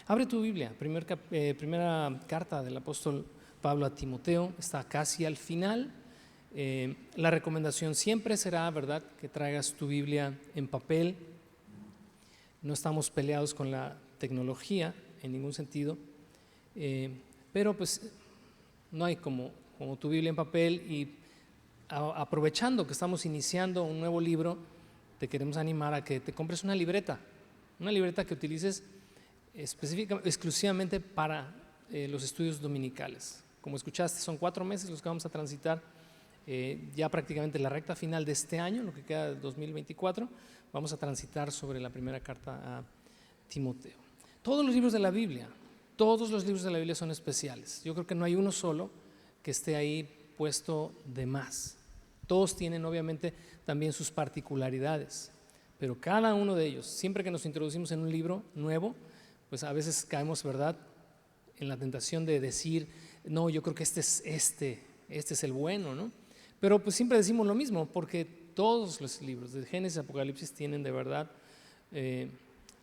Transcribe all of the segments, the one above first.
Abre tu Biblia, primera carta del apóstol Pablo a Timoteo, está casi al final. La recomendación siempre será, ¿verdad?, que traigas tu Biblia en papel. No estamos peleados con la tecnología en ningún sentido, pero pues no hay como tu Biblia en papel. Y aprovechando que estamos iniciando un nuevo libro, te queremos animar a que te compres una libreta que utilices exclusivamente para los estudios dominicales. Como escuchaste, son 4 meses los que vamos a transitar, ya prácticamente la recta final de este año, lo que queda de 2024, vamos a transitar sobre la primera carta a Timoteo. Todos los libros de la Biblia son especiales. Yo creo que no hay uno solo que esté ahí puesto de más. Todos tienen obviamente también sus particularidades, pero cada uno de ellos, siempre que nos introducimos en un libro nuevo, pues a veces caemos, ¿verdad?, en la tentación de decir, no, yo creo que este es el bueno, ¿no? Pero pues siempre decimos lo mismo, porque todos los libros de Génesis y Apocalipsis tienen de verdad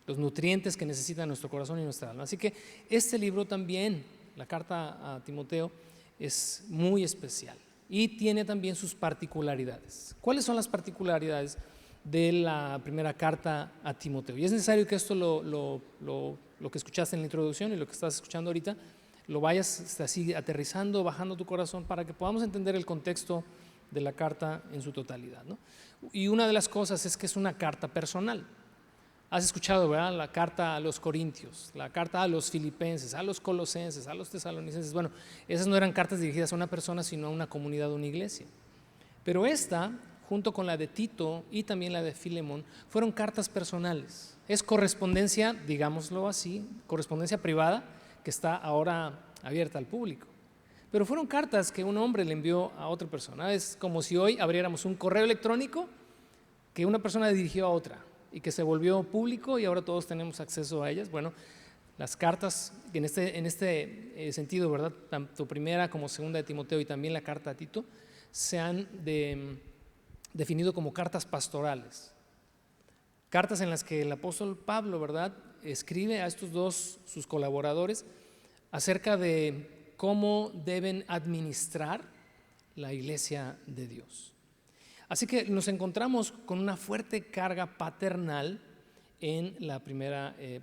los nutrientes que necesita nuestro corazón y nuestra alma. Así que este libro también, la carta a Timoteo, es muy especial y tiene también sus particularidades. ¿Cuáles son las particularidades de la primera carta a Timoteo? Y es necesario que esto lo que escuchaste en la introducción y lo que estás escuchando ahorita lo vayas así aterrizando, bajando tu corazón, para que podamos entender el contexto de la carta en su totalidad, ¿no? Y una de las cosas es que es una carta personal. Has escuchado, ¿verdad?, la carta a los Corintios, la carta a los Filipenses, a los Colosenses, a los Tesalonicenses. Bueno, esas no eran cartas dirigidas a una persona, sino a una comunidad, a una iglesia. Pero esta, junto con la de Tito y también la de Filemón, fueron cartas personales. Es correspondencia, digámoslo así, correspondencia privada que está ahora abierta al público. Pero fueron cartas que un hombre le envió a otra persona. Es como si hoy abriéramos un correo electrónico que una persona dirigió a otra y que se volvió público y ahora todos tenemos acceso a ellas. Bueno, las cartas en este sentido, ¿verdad?, tanto primera como segunda de Timoteo y también la carta a Tito, se han definido como cartas pastorales. Cartas en las que el apóstol Pablo, ¿verdad?, escribe a estos dos, sus colaboradores, acerca de cómo deben administrar la iglesia de Dios. Así que nos encontramos con una fuerte carga paternal en la primera y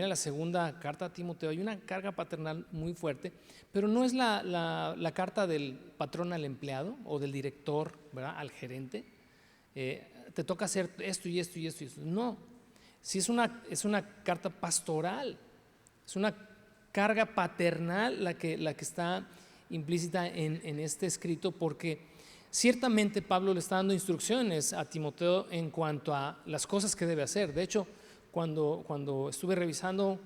la segunda carta a Timoteo. Hay una carga paternal muy fuerte, pero no es la carta del patrón al empleado o del director, ¿verdad?, al gerente. Te toca hacer esto y esto y esto y esto. No, sí es una carta pastoral, es una carga paternal la que está implícita en este escrito, porque ciertamente Pablo le está dando instrucciones a Timoteo en cuanto a las cosas que debe hacer. De hecho, cuando estuve revisando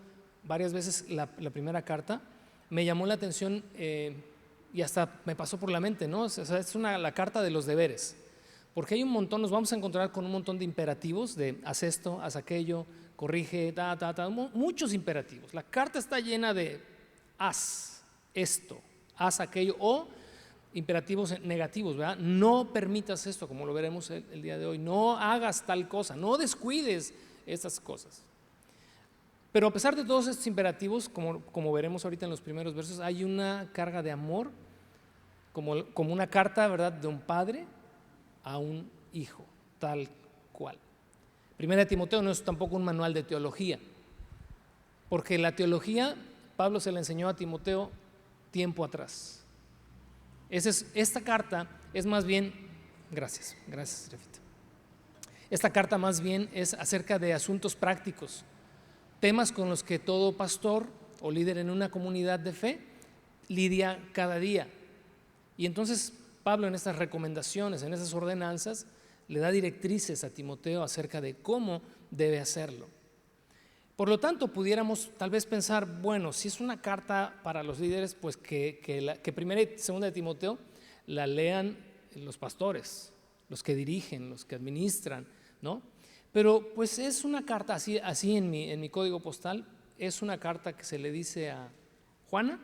varias veces la primera carta, me llamó la atención y hasta me pasó por la mente, ¿no? O sea, es la carta de los deberes, porque hay un montón, nos vamos a encontrar con un montón de imperativos de haz esto, haz aquello, corrige, muchos imperativos. La carta está llena de haz esto, haz aquello, o imperativos negativos, ¿verdad? No permitas esto, como lo veremos el día de hoy, no hagas tal cosa, no descuides estas cosas. Pero a pesar de todos estos imperativos, como veremos ahorita en los primeros versos, hay una carga de amor, como una carta, ¿verdad?, de un padre a un hijo, tal cual. Primera de Timoteo no es tampoco un manual de teología, porque la teología Pablo se la enseñó a Timoteo tiempo atrás. Esta carta es más bien, gracias, Refita. Esta carta más bien es acerca de asuntos prácticos, temas con los que todo pastor o líder en una comunidad de fe lidia cada día. Y entonces Pablo, en estas recomendaciones, en esas ordenanzas, le da directrices a Timoteo acerca de cómo debe hacerlo. Por lo tanto, pudiéramos tal vez pensar, bueno, si es una carta para los líderes, pues que primera y segunda de Timoteo la lean los pastores, los que dirigen, los que administran, ¿no? Pero pues es una carta, así en mi código postal, es una carta que se le dice a Juana,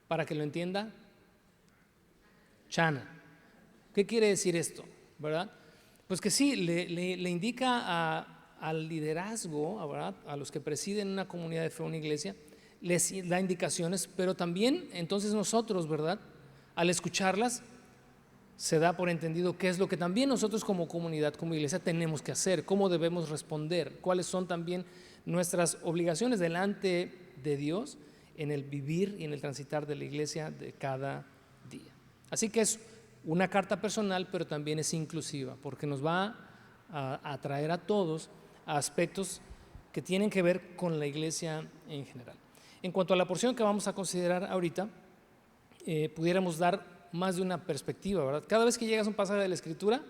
para que lo entienda, Chana. ¿Qué quiere decir esto, verdad? Pues que sí, le indica al liderazgo, ¿verdad?, a los que presiden una comunidad de fe, una iglesia, les da indicaciones, pero también entonces nosotros, ¿verdad?, al escucharlas, se da por entendido qué es lo que también nosotros como comunidad, como iglesia tenemos que hacer, cómo debemos responder, cuáles son también nuestras obligaciones delante de Dios en el vivir y en el transitar de la iglesia de cada día. Así que es una carta personal, pero también es inclusiva, porque nos va a atraer a todos a aspectos que tienen que ver con la iglesia en general. En cuanto a la porción que vamos a considerar ahorita, pudiéramos dar más de una perspectiva, ¿verdad? Cada vez que llegas a un pasaje de la Escritura,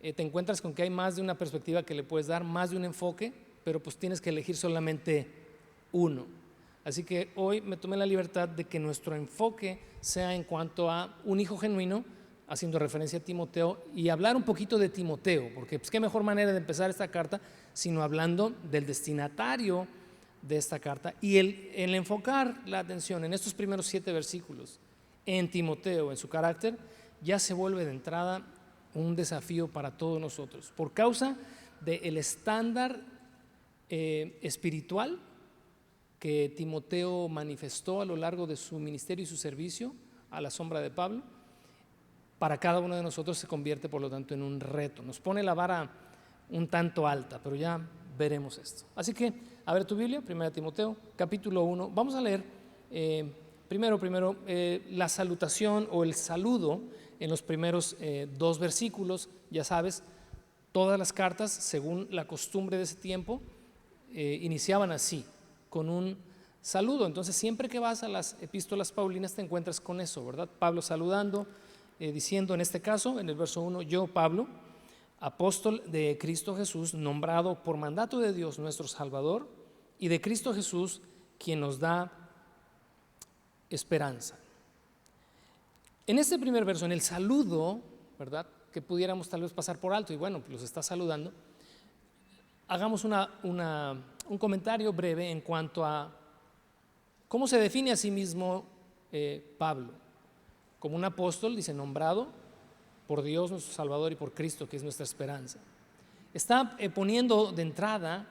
te encuentras con que hay más de una perspectiva que le puedes dar, más de un enfoque, pero pues tienes que elegir solamente uno. Así que hoy me tomé la libertad de que nuestro enfoque sea en cuanto a un hijo genuino, haciendo referencia a Timoteo, y hablar un poquito de Timoteo, porque pues qué mejor manera de empezar esta carta sino hablando del destinatario de esta carta y el enfocar la atención en estos primeros 7 versículos en Timoteo, en su carácter, ya se vuelve de entrada un desafío para todos nosotros, por causa del estándar espiritual que Timoteo manifestó a lo largo de su ministerio y su servicio a la sombra de Pablo. Para cada uno de nosotros se convierte, por lo tanto, en un reto. Nos pone la vara un tanto alta, pero ya veremos esto. Así que, a ver tu Biblia, 1 Timoteo, capítulo 1. Vamos a leer primero la salutación o el saludo en los primeros 2 versículos. Ya sabes, todas las cartas, según la costumbre de ese tiempo, iniciaban así, con un saludo. Entonces, siempre que vas a las epístolas paulinas te encuentras con eso, ¿verdad? Pablo saludando, diciendo en este caso, en el verso 1, yo, Pablo, apóstol de Cristo Jesús, nombrado por mandato de Dios nuestro Salvador, y de Cristo Jesús, quien nos da esperanza. En este primer verso, en el saludo, ¿verdad?, que pudiéramos tal vez pasar por alto, y bueno, los está saludando, hagamos un comentario breve en cuanto a cómo se define a sí mismo Pablo. Como un apóstol, dice, nombrado por Dios nuestro Salvador y por Cristo, que es nuestra esperanza. Está poniendo de entrada,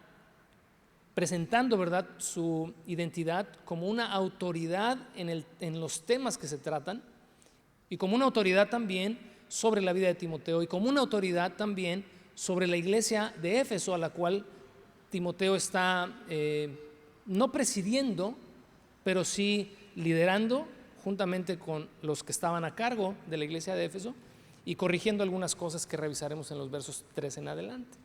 presentando, ¿verdad?, su identidad como una autoridad en los temas que se tratan, y como una autoridad también sobre la vida de Timoteo, y como una autoridad también sobre la iglesia de Éfeso, a la cual Timoteo está no presidiendo, pero sí liderando juntamente con los que estaban a cargo de la iglesia de Éfeso y corrigiendo algunas cosas que revisaremos en los versos 3 en adelante.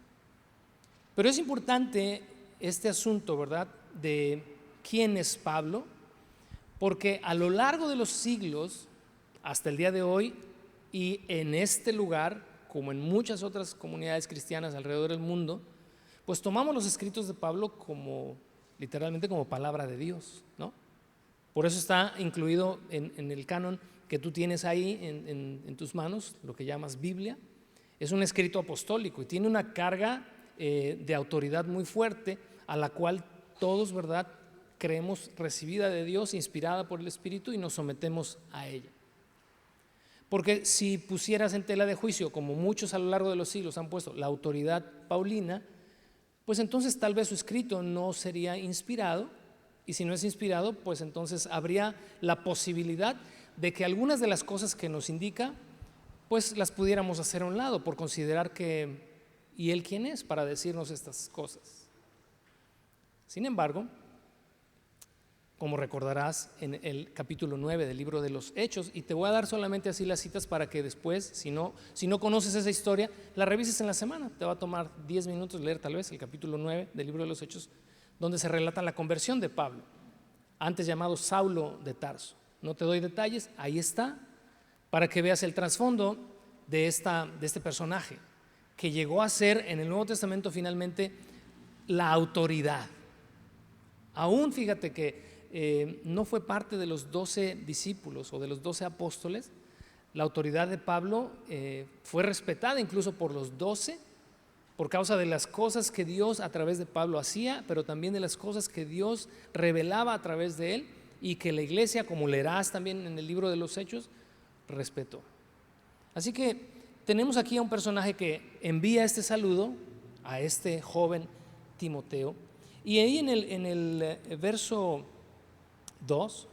Pero es importante este asunto, ¿verdad?, de quién es Pablo, porque a lo largo de los siglos, hasta el día de hoy, y en este lugar, como en muchas otras comunidades cristianas alrededor del mundo, pues tomamos los escritos de Pablo como, literalmente, como palabra de Dios, ¿no? Por eso está incluido en el canon que tú tienes ahí en tus manos, lo que llamas Biblia. Es un escrito apostólico y tiene una carga de autoridad muy fuerte, a la cual todos, ¿verdad?, creemos recibida de Dios, inspirada por el Espíritu, y nos sometemos a ella. Porque si pusieras en tela de juicio, como muchos a lo largo de los siglos han puesto, la autoridad paulina, pues entonces tal vez su escrito no sería inspirado, y si no es inspirado, pues entonces habría la posibilidad de que algunas de las cosas que nos indica, pues las pudiéramos hacer a un lado, por considerar que, ¿y él quién es para decirnos estas cosas? Sin embargo, como recordarás en el capítulo 9 del libro de los Hechos, y te voy a dar solamente así las citas para que después, si no conoces esa historia, la revises en la semana. Te va a tomar 10 minutos leer tal vez el capítulo 9 del libro de los Hechos, donde se relata la conversión de Pablo, antes llamado Saulo de Tarso. No te doy detalles, ahí está, para que veas el trasfondo de este personaje, que llegó a ser en el Nuevo Testamento finalmente la autoridad. Aún fíjate que no fue parte de los 12 discípulos o de los 12 apóstoles. La autoridad de Pablo fue respetada incluso por los 12, por causa de las cosas que Dios a través de Pablo hacía, pero también de las cosas que Dios revelaba a través de él, y que la iglesia, como leerás también en el libro de los Hechos, respetó. Así que tenemos aquí a un personaje que envía este saludo a este joven Timoteo. Y ahí en el verso 2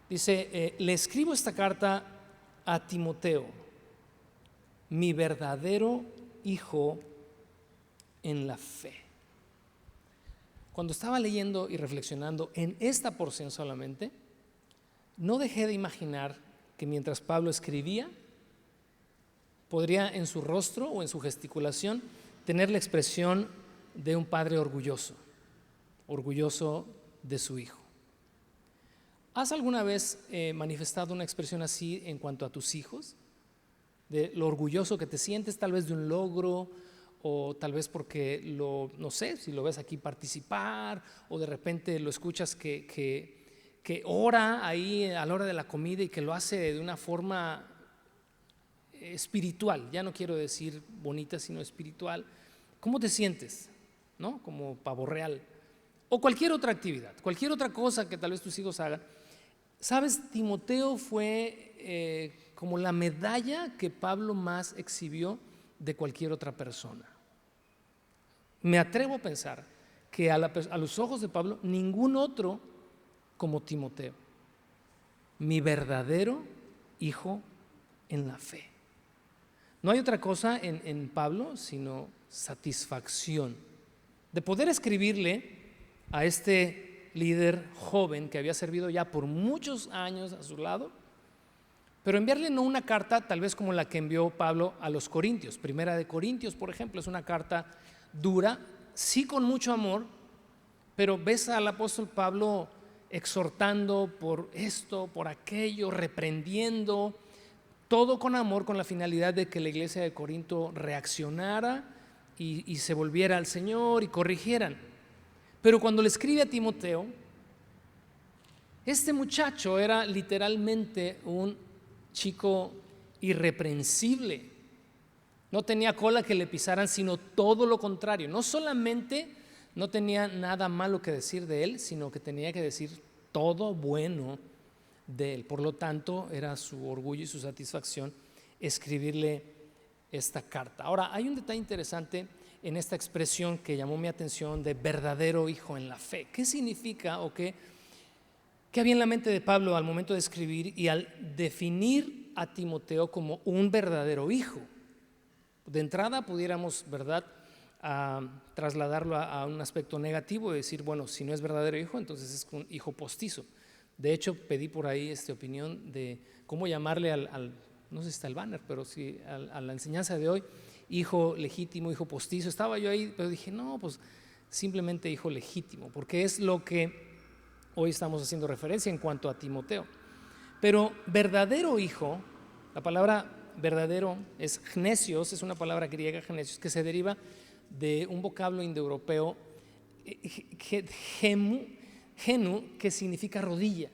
dice, le escribo esta carta a Timoteo, mi verdadero hijo en la fe. Cuando estaba leyendo y reflexionando en esta porción solamente, no dejé de imaginar que mientras Pablo escribía, podría en su rostro o en su gesticulación tener la expresión de un padre orgulloso de su hijo. ¿Has alguna vez manifestado una expresión así en cuanto a tus hijos? De lo orgulloso que te sientes, tal vez de un logro, o tal vez porque no sé, si lo ves aquí participar, o de repente lo escuchas que ora ahí a la hora de la comida y que lo hace de una forma espiritual, ya no quiero decir bonita, sino espiritual. ¿Cómo te sientes? ¿No? Como pavo real. O cualquier otra actividad, cualquier otra cosa que tal vez tus hijos hagan. ¿Sabes? Timoteo fue como la medalla que Pablo más exhibió de cualquier otra persona. Me atrevo a pensar que a los ojos de Pablo, ningún otro como Timoteo, mi verdadero hijo en la fe. No hay otra cosa en Pablo sino satisfacción de poder escribirle a este líder joven que había servido ya por muchos años a su lado, pero enviarle no una carta tal vez como la que envió Pablo a los Corintios. Primera de Corintios, por ejemplo, es una carta dura, sí con mucho amor, pero ves al apóstol Pablo exhortando por esto, por aquello, reprendiendo, todo con amor, con la finalidad de que la iglesia de Corinto reaccionara y se volviera al Señor y corrigieran. Pero cuando le escribe a Timoteo, este muchacho era literalmente un chico irreprensible. No tenía cola que le pisaran, sino todo lo contrario. No solamente no tenía nada malo que decir de él, sino que tenía que decir todo bueno de él. Por lo tanto, era su orgullo y su satisfacción escribirle esta carta. Ahora, hay un detalle interesante en esta expresión que llamó mi atención de verdadero hijo en la fe. ¿Qué significa o qué había en la mente de Pablo al momento de escribir y al definir a Timoteo como un verdadero hijo? De entrada pudiéramos, ¿verdad?, trasladarlo a un aspecto negativo y decir, bueno, si no es verdadero hijo, entonces es un hijo postizo. De hecho, pedí por ahí opinión de cómo llamarle no sé si está el banner, pero sí a la enseñanza de hoy, hijo legítimo, hijo postizo. Estaba yo ahí, pero dije, no, pues simplemente hijo legítimo, porque es lo que hoy estamos haciendo referencia en cuanto a Timoteo. Pero verdadero hijo, la palabra verdadero es gnesios, es una palabra griega, gnesios, que se deriva de un vocablo indoeuropeo, genu, que significa rodilla.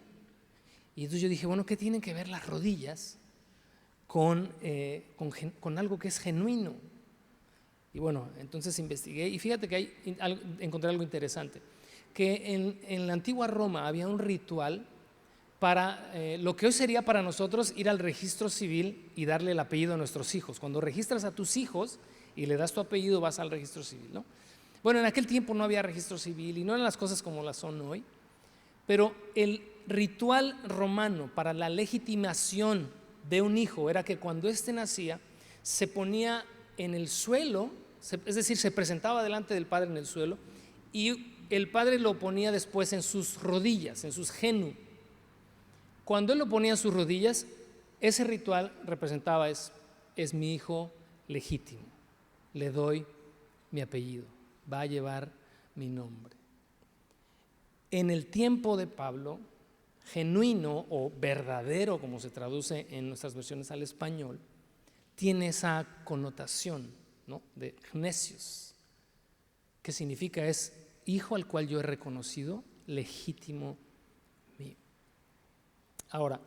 Y entonces yo dije, bueno, ¿qué tienen que ver las rodillas con algo que es genuino? Y bueno, entonces investigué y fíjate que encontré algo interesante, que en la antigua Roma había un ritual para lo que hoy sería para nosotros ir al registro civil y darle el apellido a nuestros hijos. Cuando registras a tus hijos y le das tu apellido, vas al registro civil, ¿no? Bueno, en aquel tiempo no había registro civil y no eran las cosas como las son hoy, pero el ritual romano para la legitimación de un hijo era que cuando éste nacía se ponía en el suelo, es decir, se presentaba delante del padre en el suelo y el padre lo ponía después en sus rodillas, en sus genu. Cuando él lo ponía en sus rodillas, ese ritual representaba es mi hijo legítimo, le doy mi apellido, va a llevar mi nombre. En el tiempo de Pablo, genuino o verdadero, como se traduce en nuestras versiones al español, tiene esa connotación, ¿no?, de gnesios, que significa es hijo al cual yo he reconocido legítimo mío. Ahora,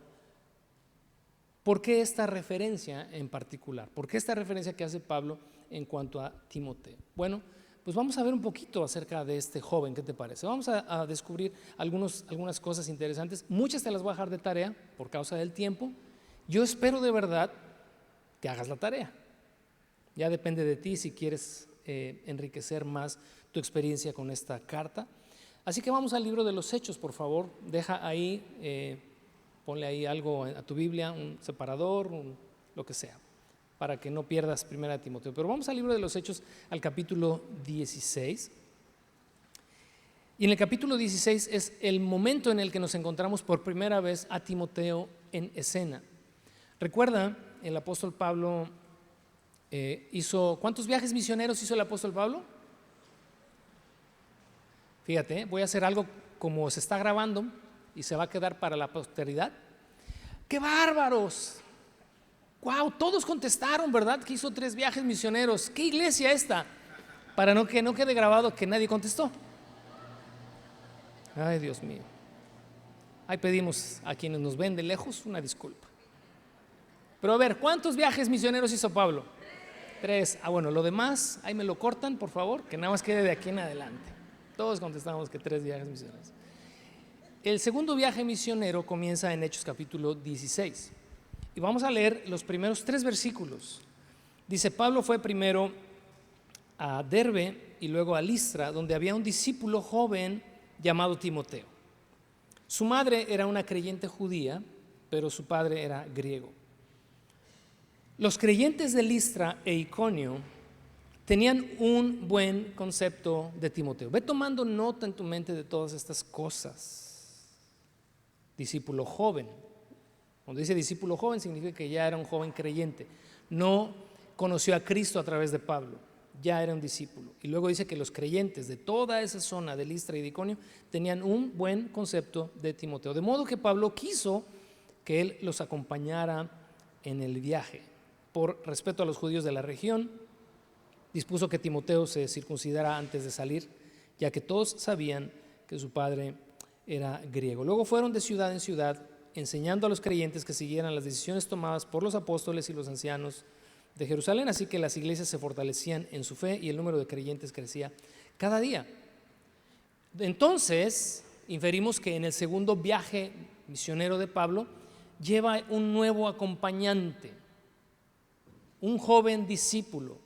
¿por qué esta referencia en particular? ¿Por qué esta referencia que hace Pablo en cuanto a Timoteo? Bueno, pues vamos a ver un poquito acerca de este joven, ¿qué te parece? Vamos a descubrir algunas cosas interesantes. Muchas te las voy a dejar de tarea por causa del tiempo. Yo espero de verdad que hagas la tarea. Ya depende de ti si quieres enriquecer más tu experiencia con esta carta. Así que vamos al libro de los Hechos, por favor. Deja ahí, ponle ahí algo a tu Biblia, un separador, lo que sea, para que no pierdas 1 Timoteo. Pero vamos al libro de los Hechos, al capítulo 16. Y en el capítulo 16 es el momento en el que nos encontramos por primera vez a Timoteo en escena. Recuerda, el apóstol Pablo ¿cuántos viajes misioneros hizo el apóstol Pablo? Fíjate, voy a hacer algo como se está grabando y se va a quedar para la posteridad. ¡Qué bárbaros! ¡Wow! Todos contestaron, ¿verdad? Que hizo 3 viajes misioneros. ¿Qué iglesia esta? Para que no quede grabado que nadie contestó. Ay, Dios mío. Ahí pedimos a quienes nos ven de lejos una disculpa. Pero a ver, ¿cuántos viajes misioneros hizo Pablo? 3. Bueno, lo demás, ahí me lo cortan, por favor, que nada más quede de aquí en adelante. Todos contestamos que 3 viajes misioneros. El segundo viaje misionero comienza en Hechos capítulo 16. Y vamos a leer los primeros 3 versículos. Dice, Pablo fue primero a Derbe y luego a Listra, donde había un discípulo joven llamado Timoteo. Su madre era una creyente judía, pero su padre era griego. Los creyentes de Listra e Iconio tenían un buen concepto de Timoteo. Ve tomando nota en tu mente de todas estas cosas. Discípulo joven. Cuando dice discípulo joven significa que ya era un joven creyente. No conoció a Cristo a través de Pablo, ya era un discípulo. Y luego dice que los creyentes de toda esa zona de Listra y de Iconio tenían un buen concepto de Timoteo. De modo que Pablo quiso que él los acompañara en el viaje. Por respeto a los judíos de la región, dispuso que Timoteo se circuncidara antes de salir, ya que todos sabían que su padre era griego. Luego fueron de ciudad en ciudad, enseñando a los creyentes que siguieran las decisiones tomadas por los apóstoles y los ancianos de Jerusalén, así que las iglesias se fortalecían en su fe y el número de creyentes crecía cada día. Entonces, inferimos que en el segundo viaje misionero de Pablo lleva un nuevo acompañante, un joven discípulo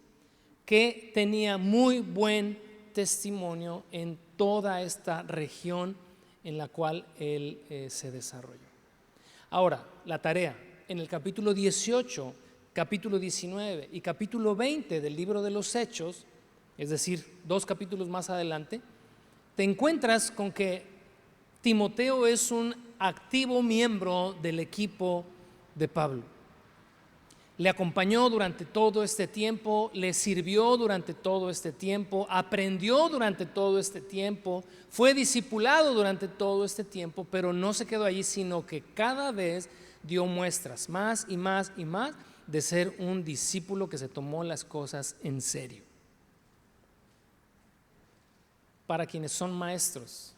que tenía muy buen testimonio en toda esta región en la cual él se desarrolló. Ahora, la tarea en el capítulo 18, capítulo 19 y capítulo 20 del libro de los Hechos, es decir, 2 capítulos más adelante, te encuentras con que Timoteo es un activo miembro del equipo de Pablo. Le acompañó durante todo este tiempo, le sirvió durante todo este tiempo, aprendió durante todo este tiempo, fue discipulado durante todo este tiempo, pero no se quedó allí, sino que cada vez dio muestras más y más y más de ser un discípulo que se tomó las cosas en serio. Para quienes son maestros,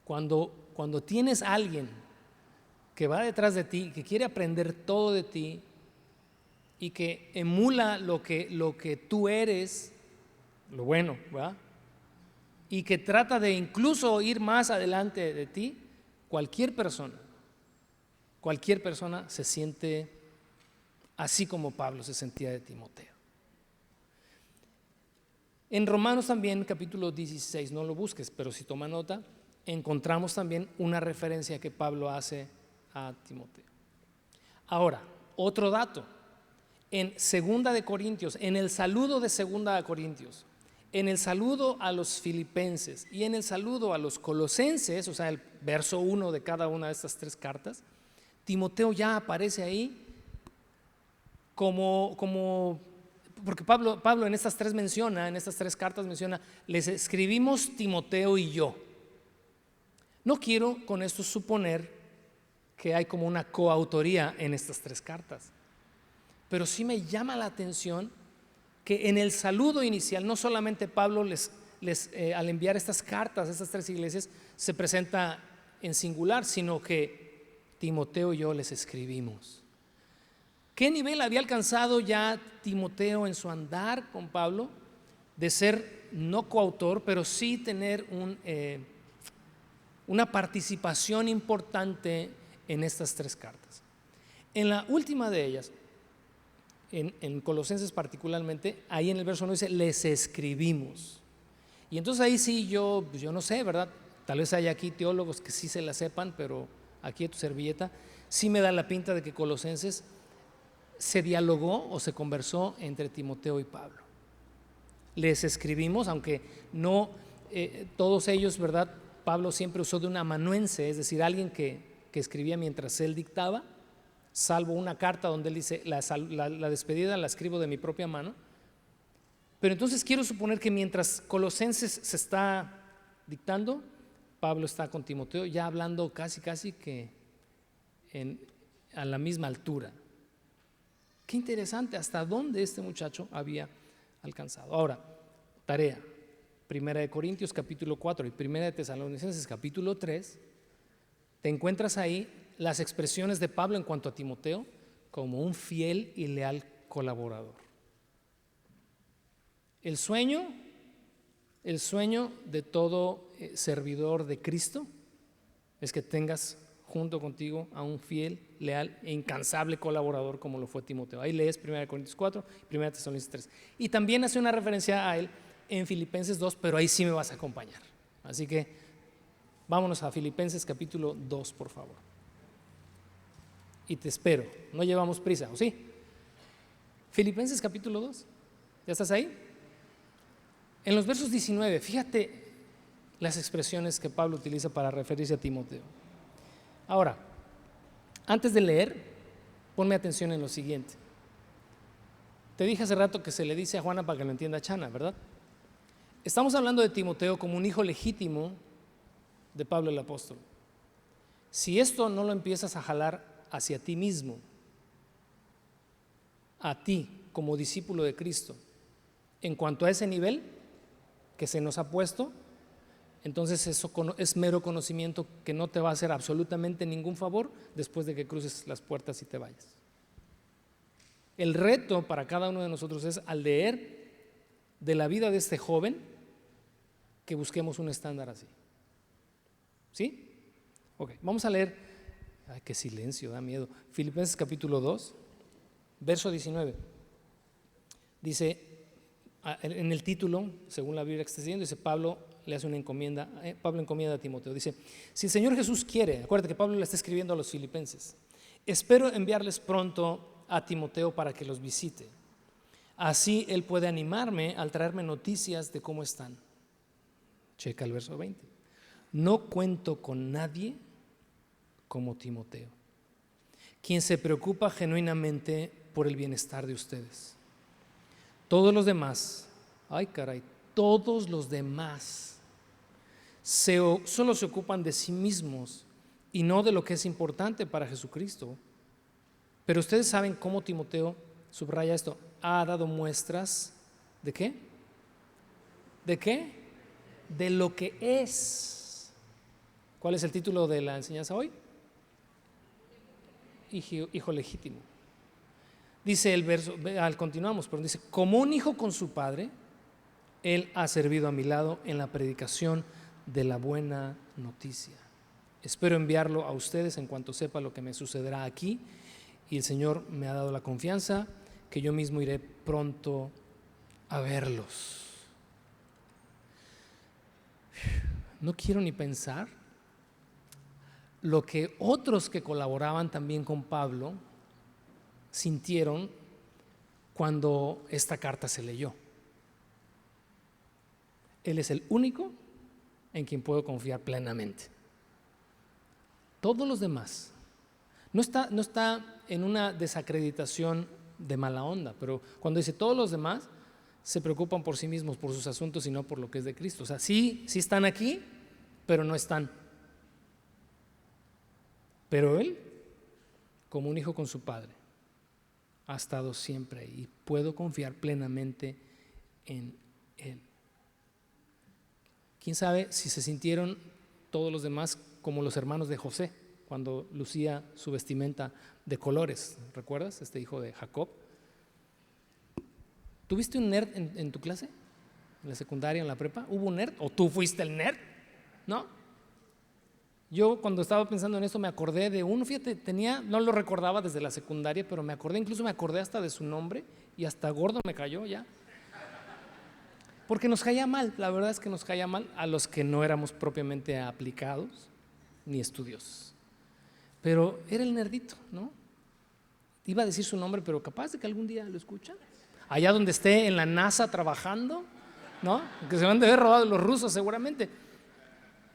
cuando tienes a alguien que va detrás de ti, que quiere aprender todo de ti y que emula lo que tú eres, lo bueno, ¿verdad? Y que trata de incluso ir más adelante de ti, cualquier persona se siente así como Pablo se sentía de Timoteo. En Romanos también, capítulo 16, no lo busques, pero si toma nota, encontramos también una referencia que Pablo hace a Timoteo. Ahora, otro dato. En 2 de Corintios, en el saludo de 2 de Corintios, en el saludo a los filipenses y en el saludo a los colosenses, o sea, el verso 1 de cada una de estas 3 cartas, Timoteo ya aparece ahí porque Pablo en estas 3 cartas menciona, les escribimos Timoteo y yo. No quiero con esto suponer que hay como una coautoría en estas 3 cartas. Pero sí me llama la atención que en el saludo inicial, no solamente Pablo al enviar estas cartas a estas 3 iglesias, se presenta en singular, sino que Timoteo y yo les escribimos. ¿Qué nivel había alcanzado ya Timoteo en su andar con Pablo? De ser no coautor, pero sí tener una participación importante en estas 3 cartas. En la última de ellas, en Colosenses particularmente, ahí en el verso 1 dice, les escribimos. Y entonces ahí sí pues yo no sé, ¿verdad? Tal vez haya aquí teólogos que sí se la sepan, pero aquí en tu servilleta sí me da la pinta de que Colosenses se dialogó o se conversó entre Timoteo y Pablo. Les escribimos, aunque no todos ellos, ¿verdad? Pablo siempre usó de un amanuense, es decir, alguien que escribía mientras él dictaba, salvo una carta donde él dice, la despedida la escribo de mi propia mano. Pero entonces quiero suponer que mientras Colosenses se está dictando, Pablo está con Timoteo ya hablando casi que a la misma altura. Qué interesante hasta dónde este muchacho había alcanzado. Ahora, tarea, Primera de Corintios capítulo 4 y Primera de Tesalonicenses capítulo 3, te encuentras ahí las expresiones de Pablo en cuanto a Timoteo como un fiel y leal colaborador. El sueño de todo servidor de Cristo es que tengas junto contigo a un fiel, leal e incansable colaborador como lo fue Timoteo. Ahí lees 1 Corintios 4 y 1 Tesalonicenses 3. Y también hace una referencia a él en Filipenses 2, pero ahí sí me vas a acompañar. Así que vámonos a Filipenses capítulo 2, por favor. Y te espero, no llevamos prisa, ¿o sí? Filipenses capítulo 2, ¿ya estás ahí? En los versos 19, fíjate las expresiones que Pablo utiliza para referirse a Timoteo. Ahora, antes de leer, ponme atención en lo siguiente. Te dije hace rato que se le dice a Juana para que lo entienda Chana, ¿verdad? Estamos hablando de Timoteo como un hijo legítimo de Pablo el apóstol. Si esto no lo empiezas a jalar hacia ti mismo, a ti como discípulo de Cristo, en cuanto a ese nivel que se nos ha puesto, entonces eso es mero conocimiento que no te va a hacer absolutamente ningún favor después de que cruces las puertas y te vayas. El reto para cada uno de nosotros es, al leer de la vida de este joven, que busquemos un estándar así. ¿Sí? Ok, vamos a leer. Ay, qué silencio, da miedo. Filipenses capítulo 2, verso 19. Dice, en el título, según la Biblia que está diciendo, dice Pablo le hace una encomienda, Pablo encomienda a Timoteo. Dice, si el Señor Jesús quiere, acuérdate que Pablo le está escribiendo a los filipenses, espero enviarles pronto a Timoteo para que los visite. Así él puede animarme al traerme noticias de cómo están. Checa el verso 20. No cuento con nadie como Timoteo, quien se preocupa genuinamente por el bienestar de ustedes. Todos los demás, todos los demás solo se ocupan de sí mismos y no de lo que es importante para Jesucristo. Pero ustedes saben cómo Timoteo, subraya esto, ha dado muestras ¿de qué? ¿De qué? De lo que es. ¿Cuál es el título de la enseñanza hoy? Hijo legítimo. Dice el verso, continuamos, pero dice, como un hijo con su padre, él ha servido a mi lado en la predicación de la buena noticia. Espero enviarlo a ustedes en cuanto sepa lo que me sucederá aquí, y el Señor me ha dado la confianza que yo mismo iré pronto a verlos. No quiero ni pensar lo que otros que colaboraban también con Pablo sintieron cuando esta carta se leyó. Él es el único en quien puedo confiar plenamente. Todos los demás, no está en una desacreditación de mala onda, pero cuando dice todos los demás se preocupan por sí mismos, por sus asuntos y no por lo que es de Cristo. O sea, sí están aquí, pero no están. Pero él, como un hijo con su padre, ha estado siempre ahí y puedo confiar plenamente en él. ¿Quién sabe si se sintieron todos los demás como los hermanos de José cuando lucía su vestimenta de colores? ¿Recuerdas? Este hijo de Jacob. ¿Tuviste un nerd en tu clase? ¿En la secundaria, en la prepa? ¿Hubo un nerd? ¿O tú fuiste el nerd? ¿No? Yo cuando estaba pensando en esto me acordé de uno, fíjate, no lo recordaba desde la secundaria, pero incluso me acordé hasta de su nombre y hasta gordo me cayó ya. Porque nos caía mal, la verdad es que nos caía mal a los que no éramos propiamente aplicados ni estudiosos. Pero era el nerdito, ¿no? Iba a decir su nombre, pero capaz de que algún día lo escuchan. Allá donde esté en la NASA trabajando, ¿no? Que se van de haber robado los rusos seguramente.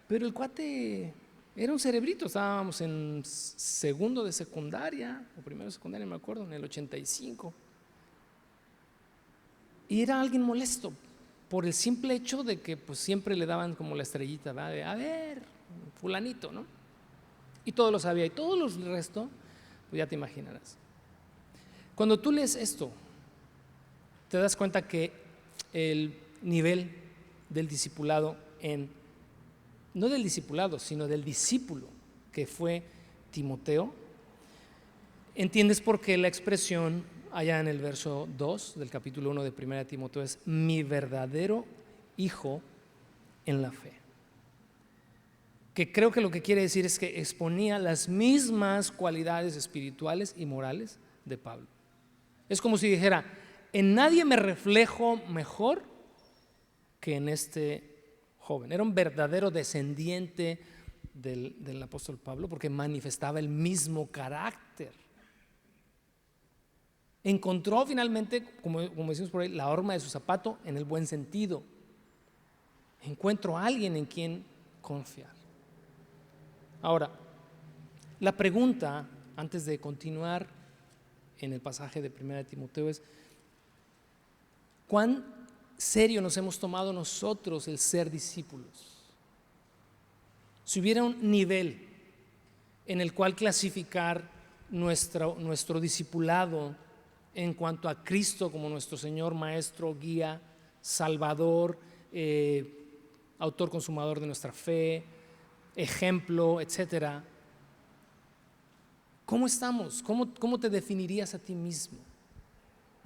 Pero el cuate era un cerebrito, estábamos en segundo de secundaria, o primero de secundaria, me acuerdo, en el 85. Y era alguien molesto por el simple hecho de que pues siempre le daban como la estrellita, ¿verdad? De, a ver, fulanito, ¿no? Y todo lo sabía, y todo el resto, pues ya te imaginarás. Cuando tú lees esto, te das cuenta que el nivel del discipulado no del discipulado, sino del discípulo que fue Timoteo, entiendes por qué la expresión allá en el verso 2 del capítulo 1 de 1 Timoteo es mi verdadero hijo en la fe. Que creo que lo que quiere decir es que exponía las mismas cualidades espirituales y morales de Pablo. Es como si dijera, en nadie me reflejo mejor que en este joven. Era un verdadero descendiente del apóstol Pablo porque manifestaba el mismo carácter. Encontró finalmente, como decimos por ahí, la horma de su zapato en el buen sentido. Encuentro a alguien en quien confiar. Ahora, la pregunta, antes de continuar en el pasaje de 1 Timoteo, es ¿cuán serio nos hemos tomado nosotros el ser discípulos? Si hubiera un nivel en el cual clasificar nuestro discipulado en cuanto a Cristo como nuestro Señor, Maestro, Guía, Salvador, autor consumador de nuestra fe, ejemplo, etcétera, ¿cómo estamos? ¿Cómo te definirías a ti mismo?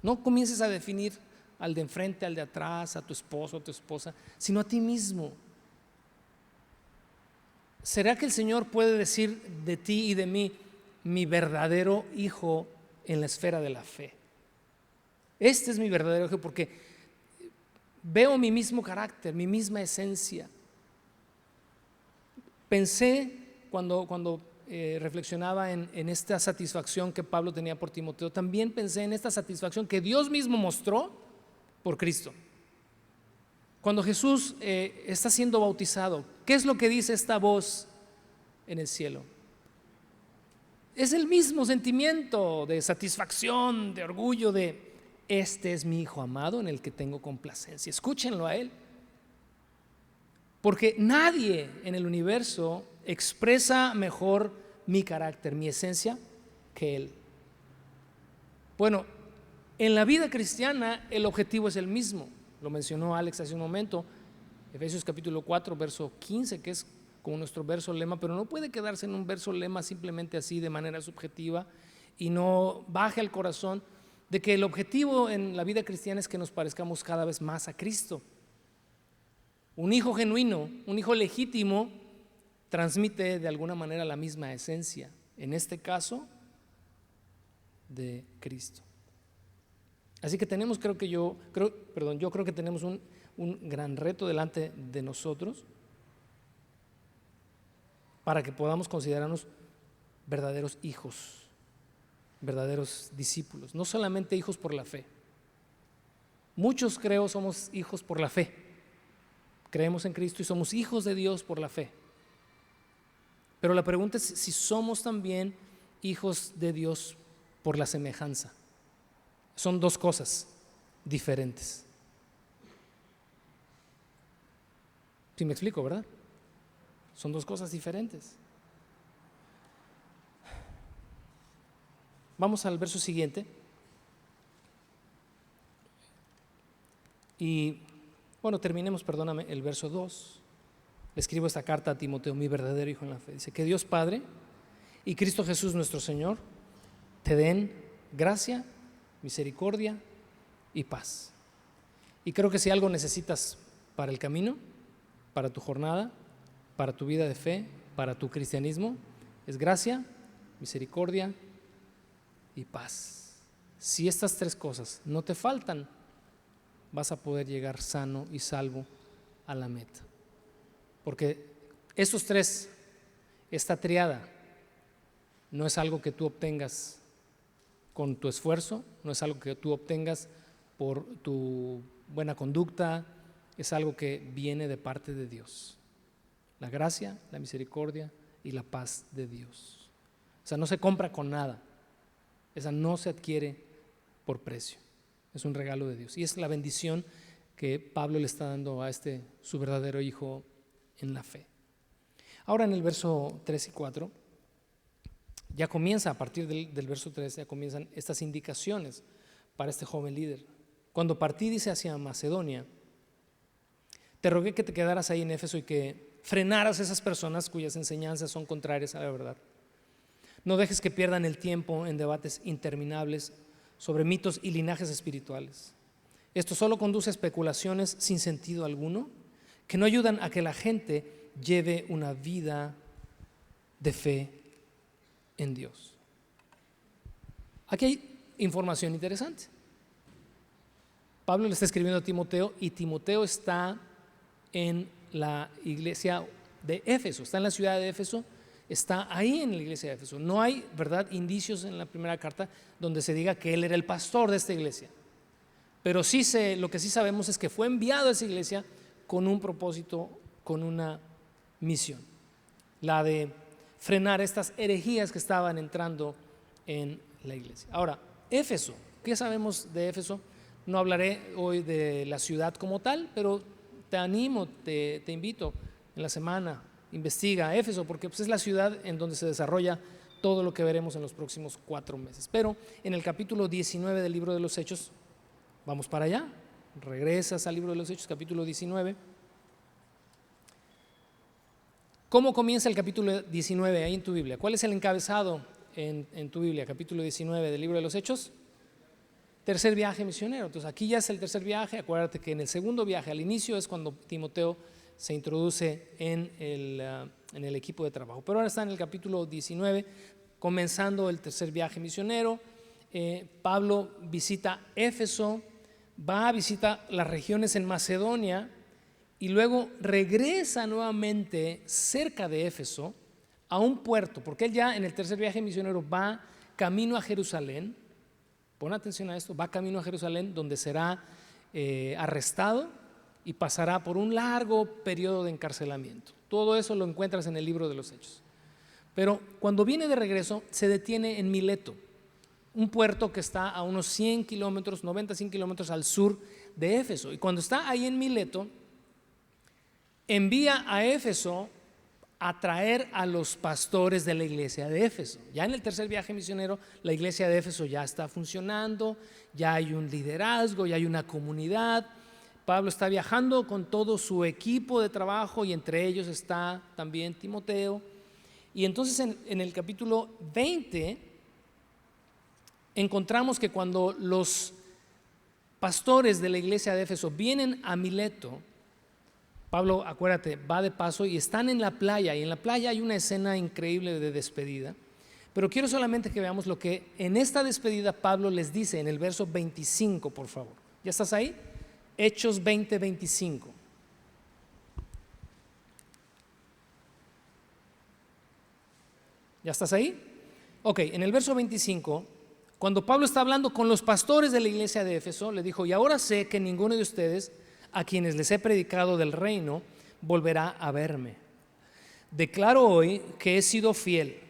No comiences a definir al de enfrente, al de atrás, a tu esposo, a tu esposa, sino a ti mismo. ¿Será que el Señor puede decir de ti y de mí, mi verdadero hijo en la esfera de la fe? Este es mi verdadero hijo porque veo mi mismo carácter, mi misma esencia. Pensé cuando reflexionaba en esta satisfacción que Pablo tenía por Timoteo, también pensé en esta satisfacción que Dios mismo mostró por Cristo. Cuando Jesús está siendo bautizado, ¿qué es lo que dice esta voz en el cielo? Es el mismo sentimiento de satisfacción, de orgullo, de este es mi hijo amado en el que tengo complacencia. Escúchenlo a él. Porque nadie en el universo expresa mejor mi carácter, mi esencia, que él. Bueno, en la vida cristiana el objetivo es el mismo. Lo mencionó Alex hace un momento, Efesios capítulo 4, verso 15, que es como nuestro verso lema, pero no puede quedarse en un verso lema simplemente así de manera subjetiva y no baje al corazón de que el objetivo en la vida cristiana es que nos parezcamos cada vez más a Cristo. Un hijo genuino, un hijo legítimo, transmite de alguna manera la misma esencia, en este caso, de Cristo. Así que tenemos, yo creo que tenemos un gran reto delante de nosotros para que podamos considerarnos verdaderos hijos, verdaderos discípulos, no solamente hijos por la fe. Muchos creo somos hijos por la fe. Creemos en Cristo y somos hijos de Dios por la fe. Pero la pregunta es si somos también hijos de Dios por la semejanza. Son dos cosas diferentes. ¿Sí me explico, verdad? Son dos cosas diferentes. Vamos al verso siguiente. Y bueno, terminemos, perdóname, el verso 2. Le escribo esta carta a Timoteo, mi verdadero hijo en la fe. Dice, que Dios Padre y Cristo Jesús nuestro Señor te den gracia, misericordia y paz. Y creo que si algo necesitas para el camino, para tu jornada, para tu vida de fe, para para tu cristianismo es gracia, misericordia y paz. Si estas tres cosas no te faltan, vas a poder llegar sano y salvo a la meta. Porque estos tres, esta triada, no es algo que tú obtengas con tu esfuerzo, no es algo que tú obtengas por tu buena conducta, es algo que viene de parte de Dios. La gracia, la misericordia y la paz de Dios. O sea, no se compra con nada. Esa no se adquiere por precio. Es un regalo de Dios. Y es la bendición que Pablo le está dando a su verdadero hijo en la fe. Ahora en el verso 3 y 4, ya comienza, a partir del verso 3, ya comienzan estas indicaciones para este joven líder. Cuando partí, dice, hacia Macedonia, te rogué que te quedaras ahí en Éfeso y que frenaras a esas personas cuyas enseñanzas son contrarias a la verdad. No dejes que pierdan el tiempo en debates interminables sobre mitos y linajes espirituales. Esto solo conduce a especulaciones sin sentido alguno, que no ayudan a que la gente lleve una vida de fe en Dios. Aquí hay información interesante. Pablo le está escribiendo a Timoteo y Timoteo está en la iglesia de Éfeso, está en la ciudad de Éfeso, está ahí en la iglesia de Éfeso. No hay, ¿verdad?, indicios en la primera carta donde se diga que él era el pastor de esta iglesia. Pero sí lo que sí sabemos es que fue enviado a esa iglesia con un propósito, con una misión, la de frenar estas herejías que estaban entrando en la iglesia. Ahora, Éfeso, ¿qué sabemos de Éfeso? No hablaré hoy de la ciudad como tal, pero te animo, te invito en la semana, investiga Éfeso, porque pues, es la ciudad en donde se desarrolla todo lo que veremos en los próximos 4 meses. Pero en el capítulo 19 del libro de los Hechos, vamos para allá, regresas al libro de los Hechos, capítulo 19. ¿Cómo comienza el capítulo 19 ahí en tu Biblia? ¿Cuál es el encabezado en tu Biblia? Capítulo 19 del libro de los Hechos. Tercer viaje misionero. Entonces aquí ya es el tercer viaje. Acuérdate que en el segundo viaje, al inicio, es cuando Timoteo se introduce en el equipo de trabajo. Pero ahora está en el capítulo 19, comenzando el tercer viaje misionero. Pablo visita Éfeso, va a visitar las regiones en Macedonia y luego regresa nuevamente cerca de Éfeso a un puerto, porque él ya en el tercer viaje misionero va camino a Jerusalén. Pon atención a esto, va camino a Jerusalén, donde será arrestado y pasará por un largo periodo de encarcelamiento. Todo eso lo encuentras en el libro de los Hechos. Pero cuando viene de regreso, se detiene en Mileto, un puerto que está a unos 100 kilómetros, 90-100 kilómetros al sur de Éfeso. Y cuando está ahí en Mileto, envía a Éfeso a traer a los pastores de la iglesia de Éfeso. Ya en el tercer viaje misionero, la iglesia de Éfeso ya está funcionando, ya hay un liderazgo, ya hay una comunidad. Pablo está viajando con todo su equipo de trabajo y entre ellos está también Timoteo. Y entonces en el capítulo 20 encontramos que cuando los pastores de la iglesia de Éfeso vienen a Mileto, Pablo, acuérdate, va de paso y están en la playa, y en la playa hay una escena increíble de despedida. Pero quiero solamente que veamos lo que en esta despedida Pablo les dice en el verso 25, por favor. ¿Ya estás ahí? Hechos 20:25. ¿Ya estás ahí? Ok, en el verso 25, cuando Pablo está hablando con los pastores de la iglesia de Éfeso, le dijo: y ahora sé que ninguno de ustedes, a quienes les he predicado del reino, volverá a verme. Declaro hoy que he sido fiel.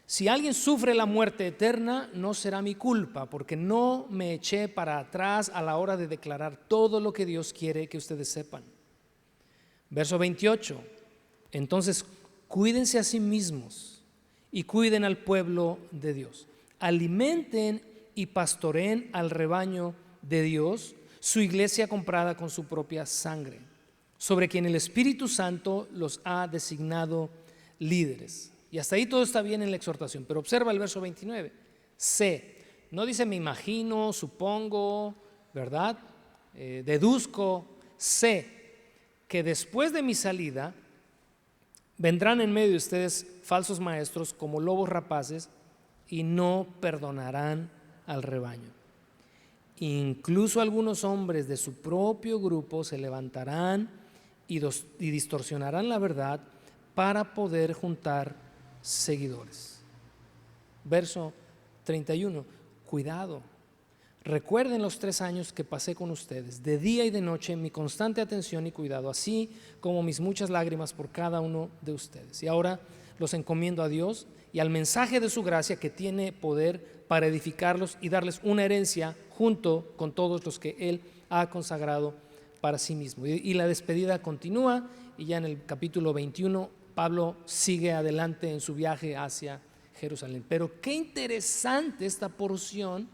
Si alguien sufre la muerte eterna, no será mi culpa, porque no me eché para atrás a la hora de declarar todo lo que Dios quiere que ustedes sepan. Verso 28. Entonces, cuídense a sí mismos y cuiden al pueblo de Dios. Alimenten y pastoreen al rebaño de Dios, su iglesia comprada con su propia sangre, sobre quien el Espíritu Santo los ha designado líderes. Y hasta ahí todo está bien en la exhortación, pero observa el verso 29. Sé, no dice me imagino, supongo, ¿verdad? Deduzco, sé que después de mi salida Vendrán en medio de ustedes falsos maestros como lobos rapaces y no perdonarán al rebaño. Incluso algunos hombres de su propio grupo se levantarán y distorsionarán la verdad para poder juntar seguidores. Verso 31. Cuidado. Recuerden los 3 años que pasé con ustedes, de día y de noche, mi constante atención y cuidado, así como mis muchas lágrimas por cada uno de ustedes. Y ahora los encomiendo a Dios y al mensaje de su gracia, que tiene poder para edificarlos y darles una herencia junto con todos los que Él ha consagrado para sí mismo. Y la despedida continúa, y ya en el capítulo 21 Pablo sigue adelante en su viaje hacia Jerusalén. Pero qué interesante esta porción,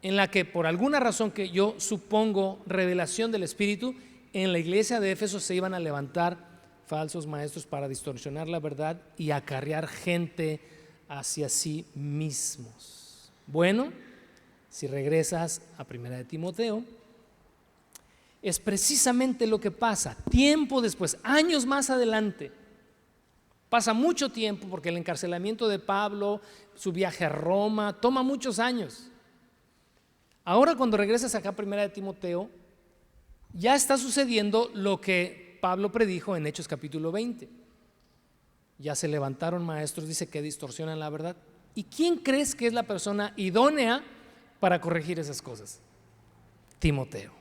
en la que por alguna razón, que yo supongo revelación del Espíritu, en la iglesia de Éfeso se iban a levantar falsos maestros para distorsionar la verdad y acarrear gente hacia sí mismos. Bueno, si regresas a 1 de Timoteo, es precisamente lo que pasa. Tiempo después, años más adelante, pasa mucho tiempo, porque el encarcelamiento de Pablo, su viaje a Roma, toma muchos años. Ahora, cuando regresas acá a 1 de Timoteo, ya está sucediendo lo que Pablo predijo en Hechos capítulo 20. Ya se levantaron maestros, dice, que distorsionan la verdad. ¿Y quién crees que es la persona idónea para corregir esas cosas? Timoteo.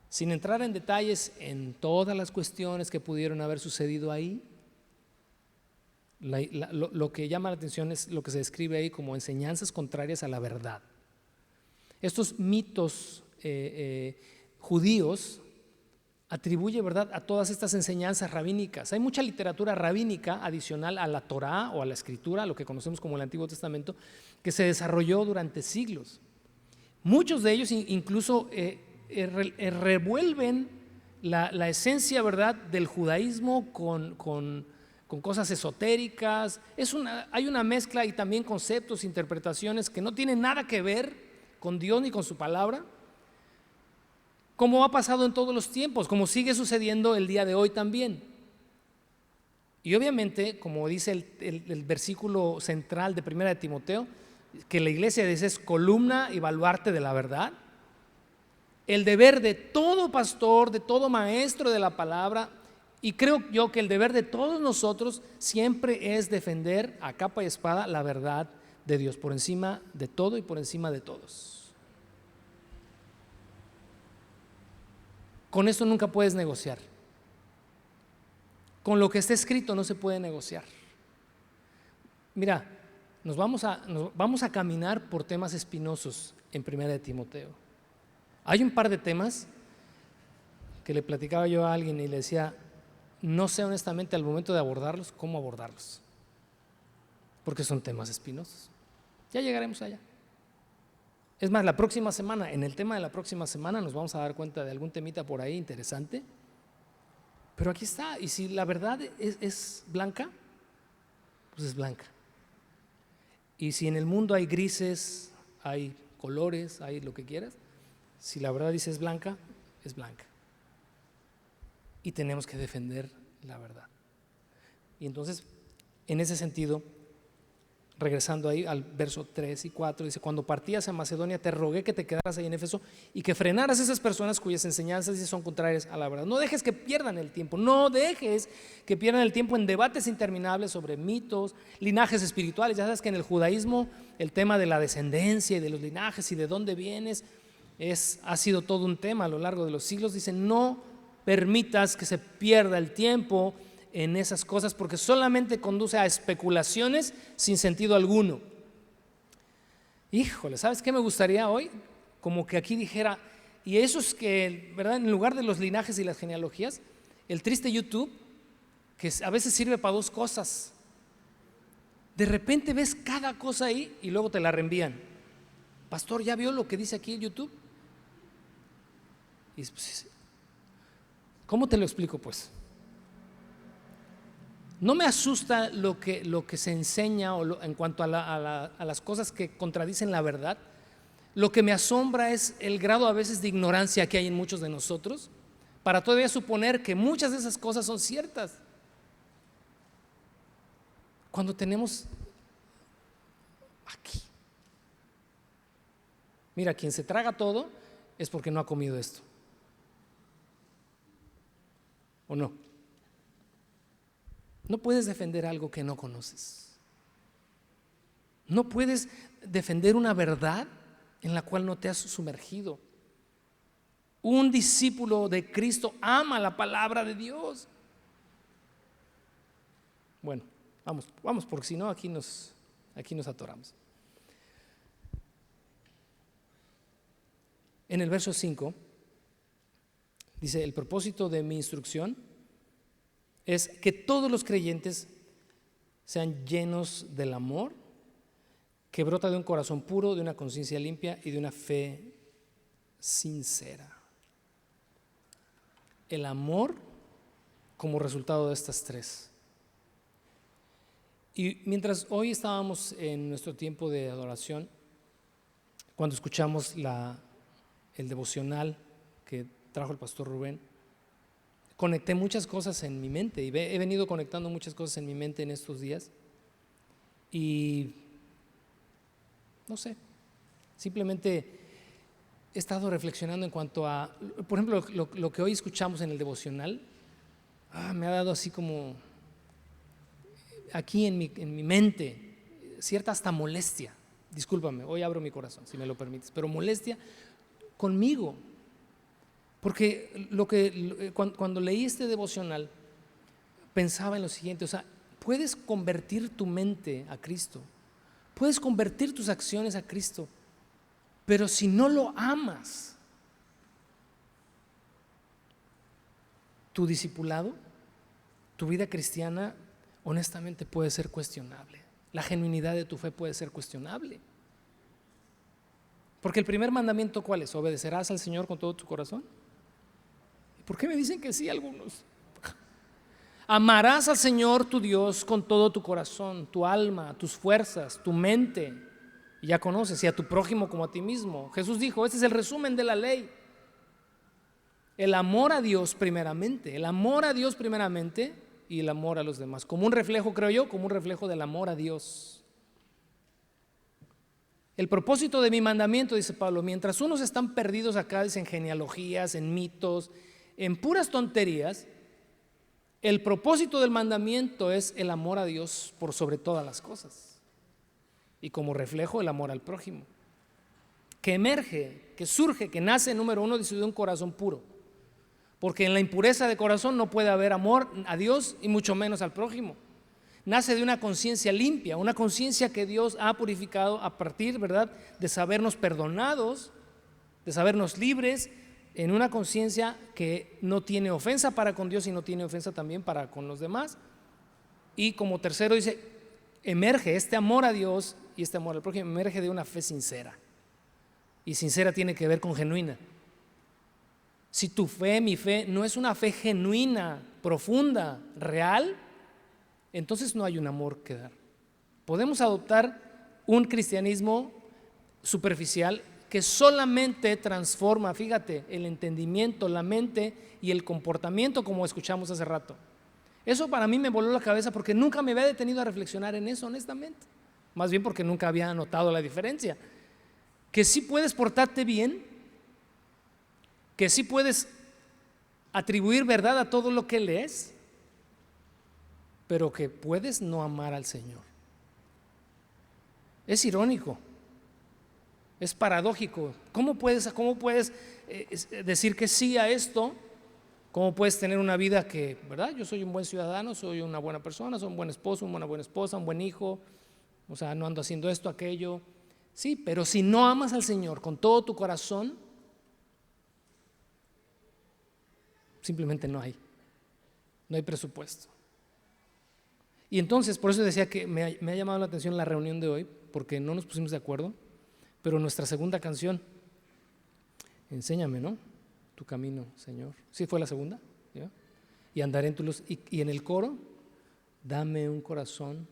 Sin entrar en detalles en todas las cuestiones que pudieron haber sucedido ahí, lo que llama la atención es lo que se describe ahí como enseñanzas contrarias a la verdad. Estos mitos judíos atribuye verdad a todas estas enseñanzas rabínicas. Hay mucha literatura rabínica adicional a la Torá o a la Escritura, lo que conocemos como el Antiguo Testamento, que se desarrolló durante siglos. Muchos de ellos incluso revuelven la esencia, ¿verdad?, del judaísmo con cosas esotéricas. Hay una mezcla y también conceptos, interpretaciones que no tienen nada que ver con Dios ni con su palabra, como ha pasado en todos los tiempos, como sigue sucediendo el día de hoy también. Y obviamente, como dice el versículo central de 1 de Timoteo, que la iglesia es columna y baluarte de la verdad, el deber de todo pastor, de todo maestro de la palabra, y creo yo que el deber de todos nosotros siempre es defender a capa y espada la verdad de Dios, por encima de todo y por encima de todos. Con esto nunca puedes negociar. Con lo que está escrito no se puede negociar. Mira, nos vamos a caminar por temas espinosos en 1 de Timoteo. Hay un par de temas que le platicaba yo a alguien y le decía, no sé honestamente al momento de abordarlos cómo abordarlos, porque son temas espinosos. Ya llegaremos allá. Es más, la próxima semana, en el tema de la próxima semana, nos vamos a dar cuenta de algún temita por ahí interesante. Pero aquí está, y si la verdad es blanca, pues es blanca. Y si en el mundo hay grises, hay colores, hay lo que quieras, si la verdad dice es blanca, es blanca. Y tenemos que defender la verdad. Y entonces, en ese sentido, regresando ahí al verso 3 y 4, dice, cuando partías a Macedonia te rogué que te quedaras ahí en Éfeso y que frenaras a esas personas cuyas enseñanzas son contrarias a la verdad. No dejes que pierdan el tiempo, no dejes que pierdan el tiempo en debates interminables sobre mitos, linajes espirituales. Ya sabes que en el judaísmo el tema de la descendencia y de los linajes y de dónde vienes ha sido todo un tema a lo largo de los siglos. Dice, no permitas que se pierda el tiempo en esas cosas, porque solamente conduce a especulaciones sin sentido alguno. Híjole, ¿sabes qué me gustaría hoy? Como que aquí dijera, y eso es que, ¿verdad?, en lugar de los linajes y las genealogías, el triste YouTube, que a veces sirve para dos cosas. De repente ves cada cosa ahí y luego te la reenvían. Pastor, ¿ya vio lo que dice aquí el YouTube? Y pues, ¿cómo te lo explico pues? No me asusta lo que se enseña en cuanto a las cosas que contradicen la verdad. Lo que me asombra es el grado a veces de ignorancia que hay en muchos de nosotros, para todavía suponer que muchas de esas cosas son ciertas. Cuando tenemos aquí, mira, quien se traga todo es porque no ha comido esto. ¿O no? No puedes defender algo que no conoces. No puedes defender una verdad en la cual no te has sumergido. Un discípulo de Cristo ama la palabra de Dios. Bueno, vamos, porque si no aquí nos atoramos. En el verso 5 dice: el propósito de mi instrucción es que todos los creyentes sean llenos del amor que brota de un corazón puro, de una conciencia limpia y de una fe sincera. El amor como resultado de estas tres. Y mientras hoy estábamos en nuestro tiempo de adoración, cuando escuchamos el devocional que trajo el pastor Rubén, conecté muchas cosas en mi mente y he venido conectando muchas cosas en mi mente en estos días. Y no sé, simplemente he estado reflexionando en cuanto a, por ejemplo, lo que hoy escuchamos en el devocional. Me ha dado así como aquí en mi mente cierta hasta molestia. Discúlpame, hoy abro mi corazón, si me lo permites, pero molestia conmigo. Porque cuando leí este devocional pensaba en lo siguiente: o sea, puedes convertir tu mente a Cristo, puedes convertir tus acciones a Cristo, pero si no lo amas, tu discipulado, tu vida cristiana, honestamente puede ser cuestionable. La genuinidad de tu fe puede ser cuestionable. Porque el primer mandamiento, ¿cuál es? ¿Obedecerás al Señor con todo tu corazón? ¿Por qué me dicen que sí algunos? Amarás al Señor tu Dios con todo tu corazón, tu alma, tus fuerzas, tu mente. Y ya conoces, y a tu prójimo como a ti mismo. Jesús dijo: este es el resumen de la ley. El amor a Dios primeramente, y el amor a los demás. Como un reflejo, creo yo, como un reflejo del amor a Dios. El propósito de mi mandamiento, dice Pablo, mientras unos están perdidos acá, en genealogías, en mitos, en puras tonterías, el propósito del mandamiento es el amor a Dios por sobre todas las cosas. Y como reflejo, el amor al prójimo. Que emerge, que surge, que nace, número uno, dice, de un corazón puro. Porque en la impureza de corazón no puede haber amor a Dios y mucho menos al prójimo. Nace de una conciencia limpia, una conciencia que Dios ha purificado a partir, ¿verdad?, de sabernos perdonados, de sabernos libres, en una conciencia que no tiene ofensa para con Dios y no tiene ofensa también para con los demás. Y como tercero dice, emerge este amor a Dios y este amor al prójimo, emerge de una fe sincera. Y sincera tiene que ver con genuina. Si tu fe, mi fe, no es una fe genuina, profunda, real, entonces no hay un amor que dar. Podemos adoptar un cristianismo superficial que solamente transforma, fíjate, el entendimiento, la mente y el comportamiento, como escuchamos hace rato. Eso para mí me voló la cabeza porque nunca me había detenido a reflexionar en eso, honestamente. Más bien porque nunca había notado la diferencia. Que sí puedes portarte bien, que sí puedes atribuir verdad a todo lo que lees, pero que puedes no amar al Señor. Es irónico, es paradójico. ¿Cómo puedes decir que sí a esto? ¿Cómo puedes tener una vida que, verdad? Yo soy un buen ciudadano, soy una buena persona, soy un buen esposo, una buena esposa, un buen hijo, o sea, no ando haciendo esto, aquello. Sí, pero si no amas al Señor con todo tu corazón, simplemente no hay presupuesto. Y entonces, por eso decía que me ha llamado la atención la reunión de hoy, porque no nos pusimos de acuerdo, pero nuestra segunda canción, enséñame, ¿no?, tu camino, Señor. ¿Sí fue la segunda? ¿Ya? Y andaré en tu luz. Y en el coro, dame un corazón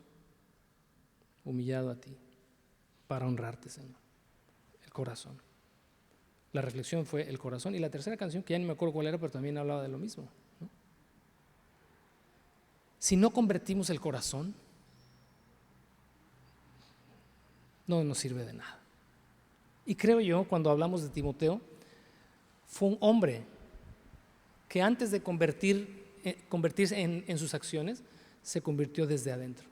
humillado a ti para honrarte, Señor. El corazón. La reflexión fue el corazón. Y la tercera canción, que ya no me acuerdo cuál era, pero también hablaba de lo mismo, ¿no? Si no convertimos el corazón, no nos sirve de nada. Y creo yo, cuando hablamos de Timoteo, fue un hombre que antes de convertirse en sus acciones, se convirtió desde adentro.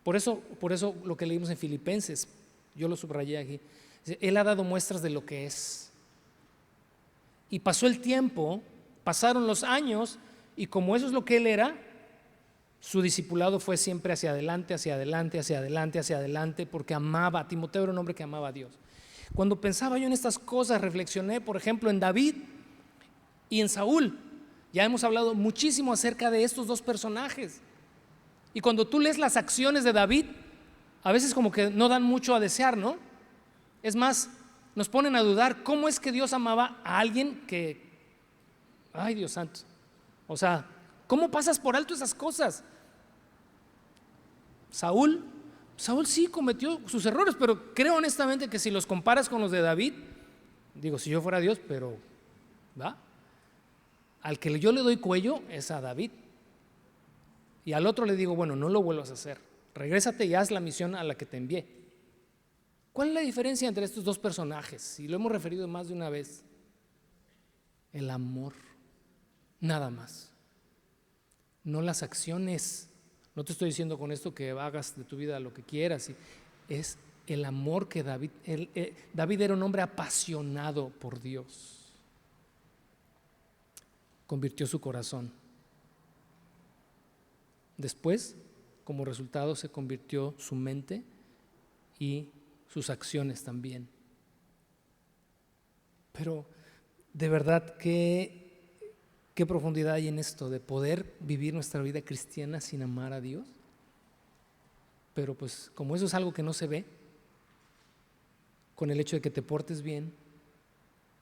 Por eso lo que leímos en Filipenses, yo lo subrayé aquí, él ha dado muestras de lo que es. Y pasó el tiempo, pasaron los años, y como eso es lo que él era, su discipulado fue siempre hacia adelante, hacia adelante, hacia adelante, hacia adelante, porque amaba. Timoteo era un hombre que amaba a Dios. Cuando pensaba yo en estas cosas, reflexioné, por ejemplo, en David y en Saúl. Ya hemos hablado muchísimo acerca de estos dos personajes. Y cuando tú lees las acciones de David, a veces como que no dan mucho a desear, ¿no? Es más, nos ponen a dudar cómo es que Dios amaba a alguien que, ay, Dios santo, o sea, ¿cómo pasas por alto esas cosas? Saúl sí cometió sus errores, pero creo honestamente que si los comparas con los de David, digo, si yo fuera Dios, pero ¿va? Al que yo le doy cuello es a David. Y al otro le digo, bueno, no lo vuelvas a hacer, regrésate y haz la misión a la que te envié. ¿Cuál es la diferencia entre estos dos personajes? Y lo hemos referido más de una vez. El amor, nada más. No las acciones. No te estoy diciendo con esto que hagas de tu vida lo que quieras. Es el amor que David era un hombre apasionado por Dios. Convirtió su corazón. Después, como resultado, se convirtió su mente y sus acciones también. Pero de verdad, qué profundidad hay en esto de poder vivir nuestra vida cristiana sin amar a Dios. Pero pues como eso es algo que no se ve, con el hecho de que te portes bien,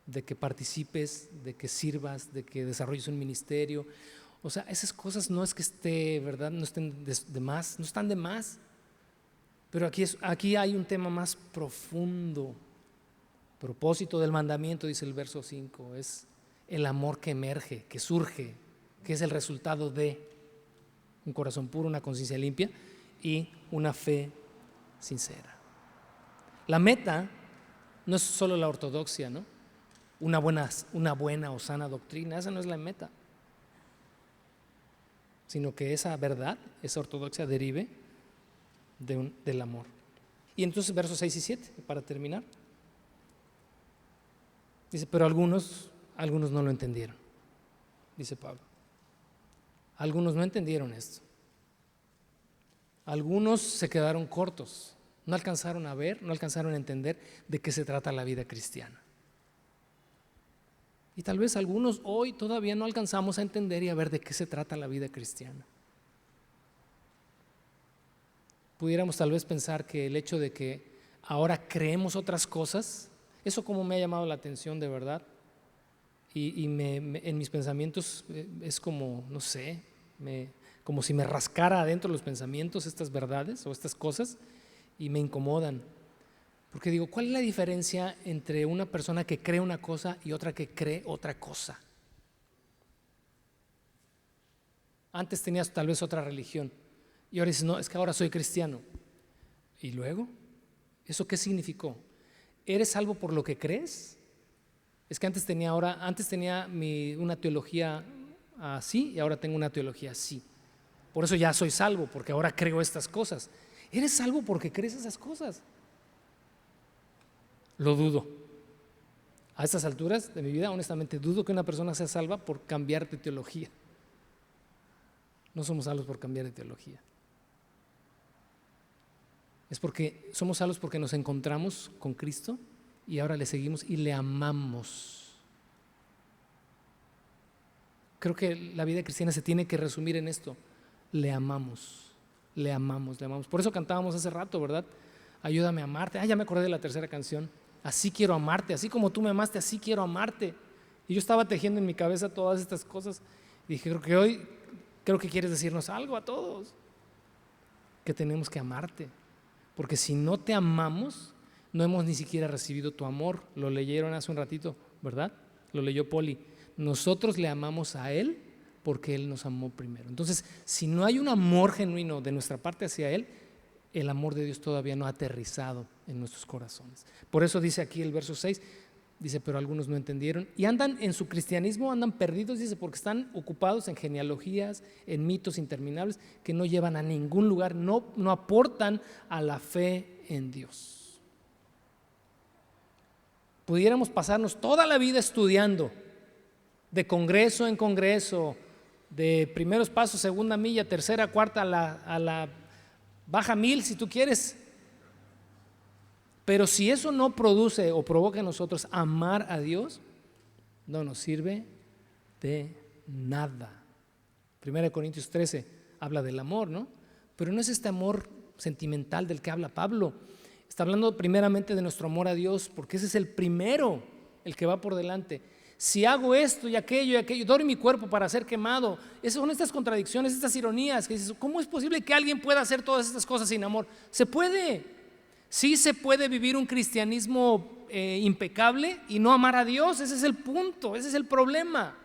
de que participes, de que sirvas, de que desarrolles un ministerio, o sea, esas cosas no es que esté, ¿verdad? No estén de más, no están de más. Pero aquí hay un tema más profundo. Propósito del mandamiento, dice el verso 5, es el amor que emerge, que surge, que es el resultado de un corazón puro, una conciencia limpia y una fe sincera. La meta no es solo la ortodoxia, ¿no? Una buena o sana doctrina, esa no es la meta, sino que esa verdad, esa ortodoxia derive del amor. Y entonces versos 6 y 7, para terminar, dice, pero algunos no lo entendieron, dice Pablo. Algunos no entendieron esto. Algunos se quedaron cortos, no alcanzaron a ver, no alcanzaron a entender de qué se trata la vida cristiana. Y tal vez algunos hoy todavía no alcanzamos a entender y a ver de qué se trata la vida cristiana. Pudiéramos tal vez pensar que el hecho de que ahora creemos otras cosas, eso como me ha llamado la atención de verdad, y en mis pensamientos es como, no sé, como si me rascara adentro los pensamientos estas verdades o estas cosas y me incomodan. Porque digo, ¿cuál es la diferencia entre una persona que cree una cosa y otra que cree otra cosa? Antes tenías tal vez otra religión y ahora dices, no, es que ahora soy cristiano. ¿Y luego? ¿Eso qué significó? ¿Eres salvo por lo que crees? Es que antes tenía una teología así y ahora tengo una teología así. Por eso ya soy salvo, porque ahora creo estas cosas. ¿Eres salvo porque crees esas cosas? Lo dudo. A estas alturas de mi vida, honestamente, dudo que una persona sea salva por cambiar de teología. No somos salvos por cambiar de teología. Es porque somos salvos porque nos encontramos con Cristo y ahora le seguimos y le amamos. Creo que la vida cristiana se tiene que resumir en esto: le amamos, le amamos, le amamos. Por eso cantábamos hace rato, ¿verdad? Ayúdame a amarte. Ya me acordé de la tercera canción. Así quiero amarte, así como tú me amaste, así quiero amarte. Y yo estaba tejiendo en mi cabeza todas estas cosas y dije, creo que quieres decirnos algo a todos, que tenemos que amarte, porque si no te amamos, no hemos ni siquiera recibido tu amor. Lo leyeron hace un ratito, ¿verdad? Lo leyó Poli. Nosotros le amamos a Él porque Él nos amó primero. Entonces, si no hay un amor genuino de nuestra parte hacia Él, el amor de Dios todavía no ha aterrizado en nuestros corazones. Por eso dice aquí el verso 6, dice, pero algunos no entendieron y andan en su cristianismo, andan perdidos, dice, porque están ocupados en genealogías, en mitos interminables que no llevan a ningún lugar, no aportan a la fe en Dios. Pudiéramos pasarnos toda la vida estudiando, de congreso en congreso, de primeros pasos, segunda milla, tercera, cuarta, a la baja 1000 si tú quieres. Pero si eso no produce o provoca en nosotros amar a Dios, no nos sirve de nada. 1 Corintios 13 habla del amor, ¿no? Pero no es este amor sentimental del que habla Pablo. Está hablando primeramente de nuestro amor a Dios, porque ese es el primero, el que va por delante. Si hago esto y aquello, doy mi cuerpo para ser quemado. Esas son estas contradicciones, estas ironías que dices, ¿cómo es posible que alguien pueda hacer todas estas cosas sin amor? Se puede. Sí se puede vivir un cristianismo impecable y no amar a Dios. Ese es el punto, ese es el problema.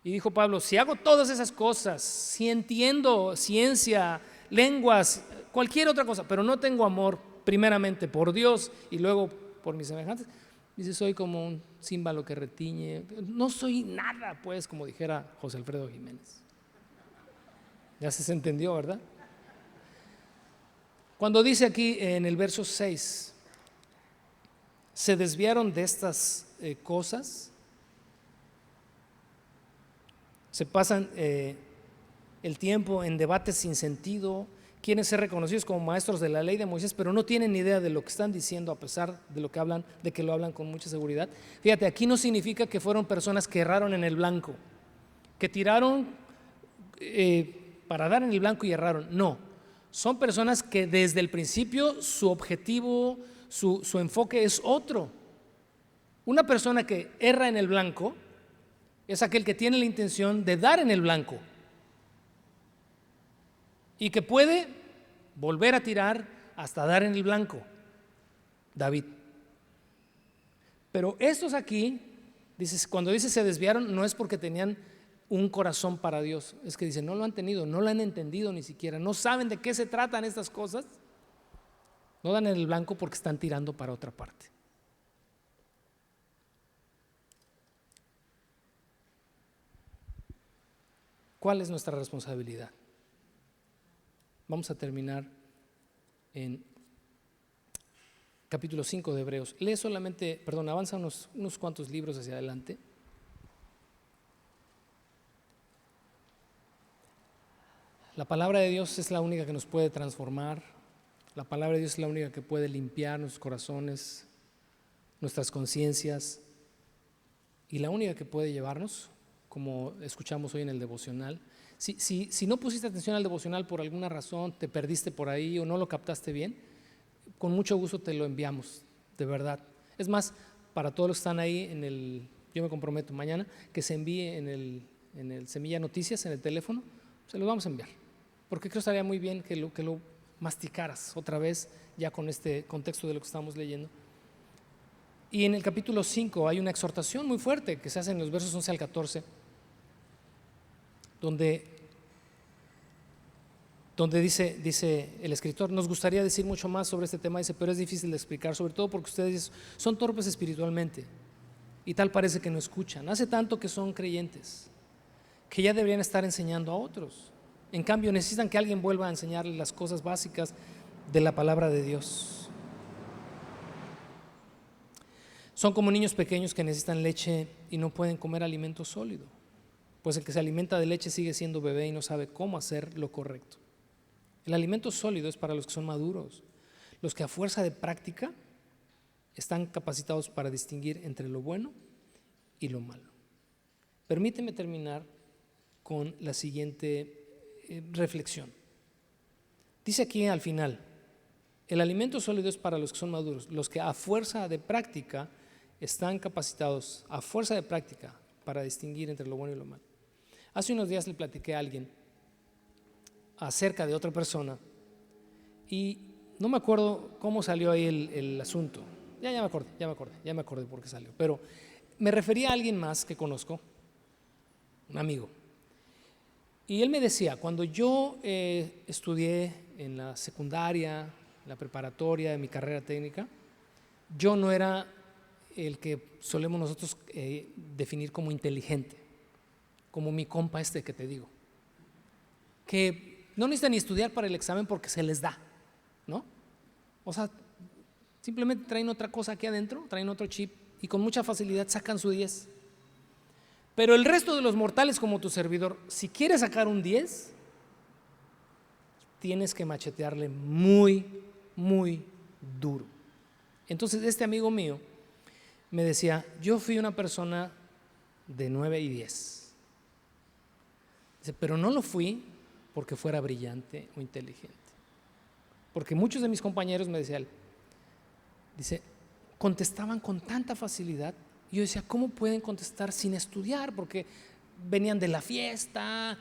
Y dijo Pablo, si hago todas esas cosas, si entiendo ciencia, lenguas, cualquier otra cosa, pero no tengo amor primeramente por Dios y luego por mis semejantes, dice, soy como un címbalo que retiñe. No soy nada, pues, como dijera José Alfredo Jiménez. Ya se entendió, ¿verdad? Cuando dice aquí en el verso 6, se desviaron de estas cosas, se pasan el tiempo en debates sin sentido, quieren ser reconocidos como maestros de la ley de Moisés, pero no tienen ni idea de lo que están diciendo a pesar de lo que hablan, de que lo hablan con mucha seguridad. Fíjate, aquí no significa que fueron personas que erraron en el blanco, que tiraron para dar en el blanco y erraron. No, son personas que desde el principio su objetivo, su enfoque es otro. Una persona que erra en el blanco es aquel que tiene la intención de dar en el blanco y que puede volver a tirar hasta dar en el blanco. David. Pero estos aquí, cuando dice se desviaron, no es porque tenían un corazón para Dios, es que dicen no lo han tenido, no lo han entendido ni siquiera, no saben de qué se tratan estas cosas, no dan en el blanco porque están tirando para otra parte. ¿Cuál es nuestra responsabilidad? Vamos a terminar en capítulo 5 de Hebreos. Lee solamente, avanza unos cuantos libros hacia adelante. La palabra de Dios es la única que nos puede transformar. La palabra de Dios es la única que puede limpiar nuestros corazones, nuestras conciencias, y la única que puede llevarnos, como escuchamos hoy en el devocional. Si no pusiste atención al devocional por alguna razón, te perdiste por ahí o no lo captaste bien, con mucho gusto te lo enviamos, de verdad. Es más, para todos los que están ahí, yo me comprometo mañana que se envíe en el Semilla Noticias, en el teléfono, se los vamos a enviar, porque creo que estaría muy bien que lo masticaras otra vez, ya con este contexto de lo que estamos leyendo. Y en el capítulo 5 hay una exhortación muy fuerte que se hace en los versos 11 al 14, donde dice el escritor, nos gustaría decir mucho más sobre este tema, dice, pero es difícil de explicar, sobre todo porque ustedes son torpes espiritualmente y tal parece que no escuchan. Hace tanto que son creyentes que ya deberían estar enseñando a otros. En cambio, necesitan que alguien vuelva a enseñarles las cosas básicas de la palabra de Dios. Son como niños pequeños que necesitan leche y no pueden comer alimento sólido, pues el que se alimenta de leche sigue siendo bebé y no sabe cómo hacer lo correcto. El alimento sólido es para los que son maduros, los que a fuerza de práctica están capacitados para distinguir entre lo bueno y lo malo. Permíteme terminar con la siguiente reflexión. Dice aquí al final, el alimento sólido es para los que son maduros, los que a fuerza de práctica están capacitados, a fuerza de práctica, para distinguir entre lo bueno y lo malo. Hace unos días le platiqué a alguien acerca de otra persona y no me acuerdo cómo salió ahí el asunto. ya me acordé por qué salió. Pero me refería a alguien más que conozco, un amigo. Y él me decía, cuando yo estudié en la secundaria, en la preparatoria, en mi carrera técnica, yo no era el que solemos nosotros definir como inteligente, como mi compa este que te digo, que no necesitan ni estudiar para el examen porque se les da, ¿no? O sea, simplemente traen otra cosa aquí adentro, traen otro chip y con mucha facilidad sacan su 10. Pero el resto de los mortales como tu servidor, si quieres sacar un 10, tienes que machetearle muy, muy duro. Entonces este amigo mío me decía, yo fui una persona de 9 y 10. Dice, pero no lo fui porque fuera brillante o inteligente. Porque muchos de mis compañeros me decían, dice, contestaban con tanta facilidad. Y yo decía, ¿cómo pueden contestar sin estudiar? Porque venían de la fiesta.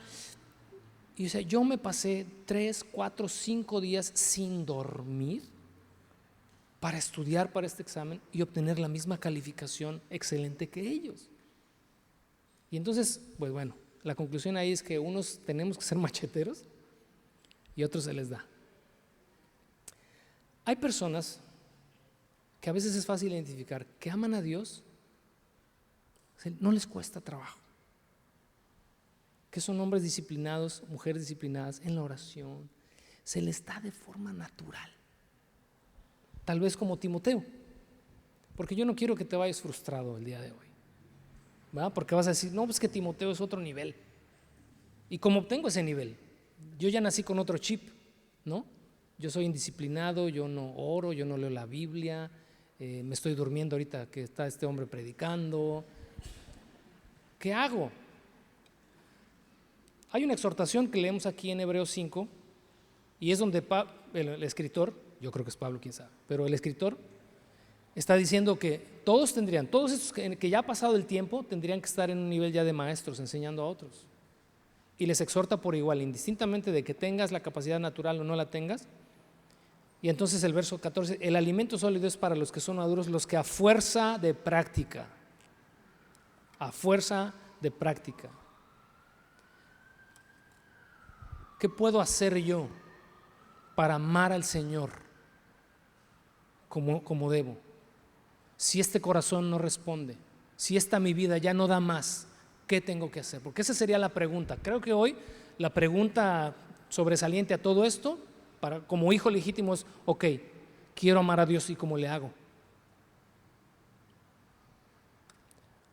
Y yo me pasé 3, 4, 5 días sin dormir para estudiar para este examen y obtener la misma calificación excelente que ellos. Y entonces, pues bueno, la conclusión ahí es que unos tenemos que ser macheteros y a otros se les da. Hay personas que a veces es fácil identificar que aman a Dios, no les cuesta trabajo, que son hombres disciplinados, mujeres disciplinadas en la oración, se les da de forma natural. Tal vez como Timoteo, porque yo no quiero que te vayas frustrado el día de hoy, ¿verdad? Porque vas a decir, no, pues que Timoteo es otro nivel. Y como obtengo ese nivel, yo ya nací con otro chip, ¿no? Yo soy indisciplinado, yo no oro, yo no leo la Biblia, me estoy durmiendo ahorita que está este hombre predicando. ¿Qué hago? Hay una exhortación que leemos aquí en Hebreos 5 y es donde el escritor, yo creo que es Pablo, quién sabe, pero el escritor está diciendo que todos estos que ya ha pasado el tiempo, tendrían que estar en un nivel ya de maestros enseñando a otros. Y les exhorta por igual, indistintamente de que tengas la capacidad natural o no la tengas. Y entonces el verso 14, el alimento sólido es para los que son maduros, los que a fuerza de práctica, ¿qué puedo hacer yo para amar al Señor como debo? Si este corazón no responde, si esta mi vida ya no da más, ¿qué tengo que hacer? Porque esa sería la pregunta. Creo que hoy la pregunta sobresaliente a todo esto, como hijo legítimo, es, ok, quiero amar a Dios, ¿y cómo le hago?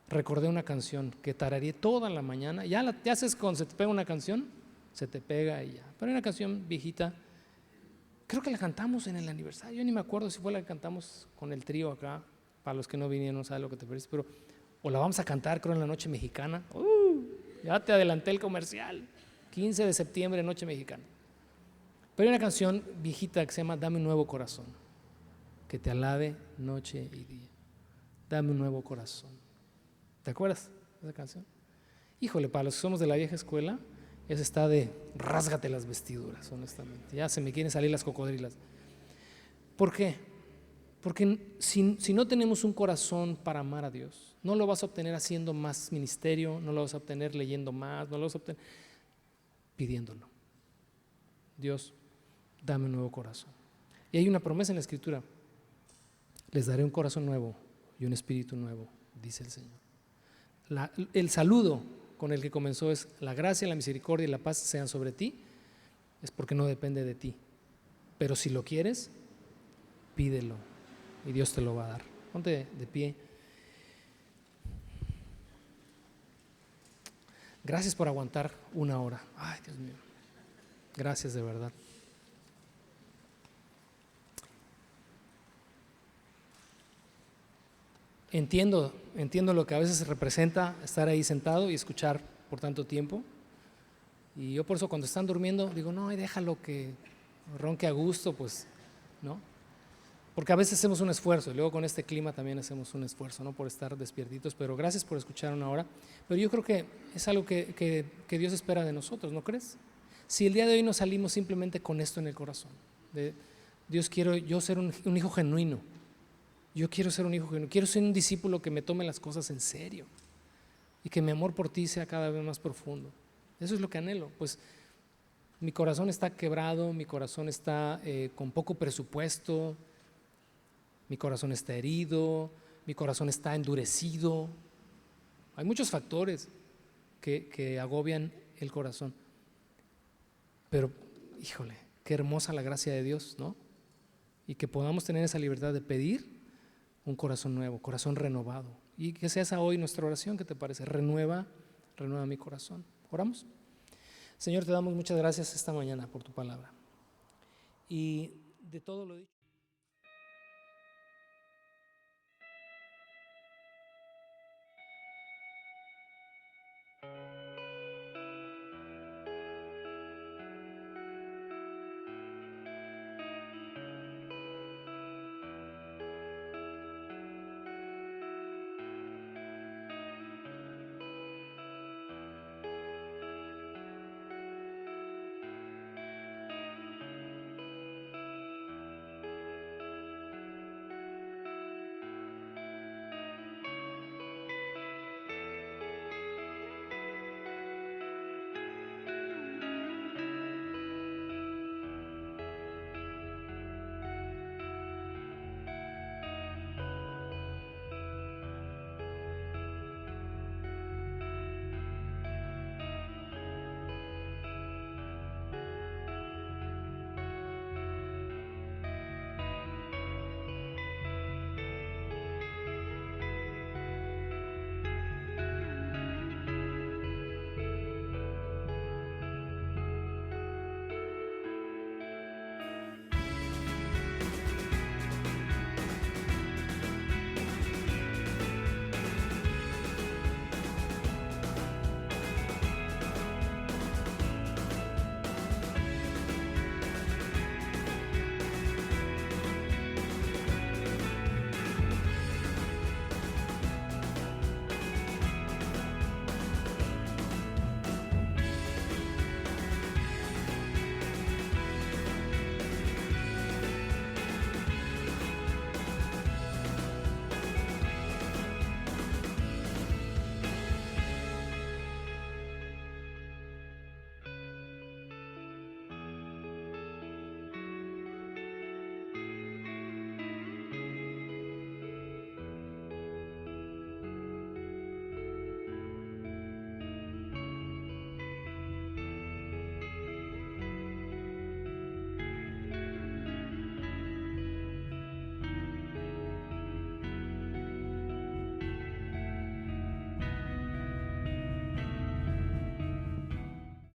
Recordé una canción que tarareé toda la mañana. Ya sabes, cuando se te pega una canción, se te pega y ya. Pero una canción viejita, creo que la cantamos en el aniversario. Yo ni me acuerdo si fue la que cantamos con el trío acá. Para los que no vinieron, no saben lo que te perdiste, pero o la vamos a cantar, creo, en la Noche Mexicana. Ya te adelanté el comercial. 15 de septiembre, Noche Mexicana. Pero hay una canción viejita que se llama Dame un nuevo corazón, que te alabe noche y día. Dame un nuevo corazón. ¿Te acuerdas de esa canción? Híjole, para los que somos de la vieja escuela, esa está de rásgate las vestiduras, honestamente. Ya se me quieren salir las cocodrilas. ¿Por qué? Porque si no tenemos un corazón para amar a Dios, no lo vas a obtener haciendo más ministerio, no lo vas a obtener leyendo más, no lo vas a obtener pidiéndolo. Dios, dame un nuevo corazón. Y hay una promesa en la Escritura: les daré un corazón nuevo y un espíritu nuevo, dice el Señor. El saludo con el que comenzó es: la gracia, la misericordia y la paz sean sobre ti. Es porque no depende de ti, pero si lo quieres, pídelo y Dios te lo va a dar. Ponte de pie. Gracias por aguantar una hora. Ay, Dios mío, gracias de verdad. Entiendo lo que a veces representa estar ahí sentado y escuchar por tanto tiempo. Y yo por eso cuando están durmiendo digo, no, déjalo que ronque a gusto, pues, ¿no? Porque a veces hacemos un esfuerzo y luego con este clima también hacemos un esfuerzo, ¿no? Por estar despiertitos, pero gracias por escuchar una hora. Pero yo creo que es algo que Dios espera de nosotros, ¿no crees? Si el día de hoy nos salimos simplemente con esto en el corazón, de Dios, quiero yo ser un hijo genuino, Yo quiero ser un hijo genuino, quiero ser un discípulo que me tome las cosas en serio y que mi amor por ti sea cada vez más profundo. Eso es lo que anhelo. Pues mi corazón está quebrado, mi corazón está con poco presupuesto, mi corazón está herido, mi corazón está endurecido. Hay muchos factores que agobian el corazón. Pero, híjole, qué hermosa la gracia de Dios, ¿no? Y que podamos tener esa libertad de pedir un corazón nuevo, corazón renovado. Y que sea esa hoy nuestra oración, ¿qué te parece? Renueva mi corazón. ¿Oramos? Señor, te damos muchas gracias esta mañana por tu palabra. Y de todo lo dicho.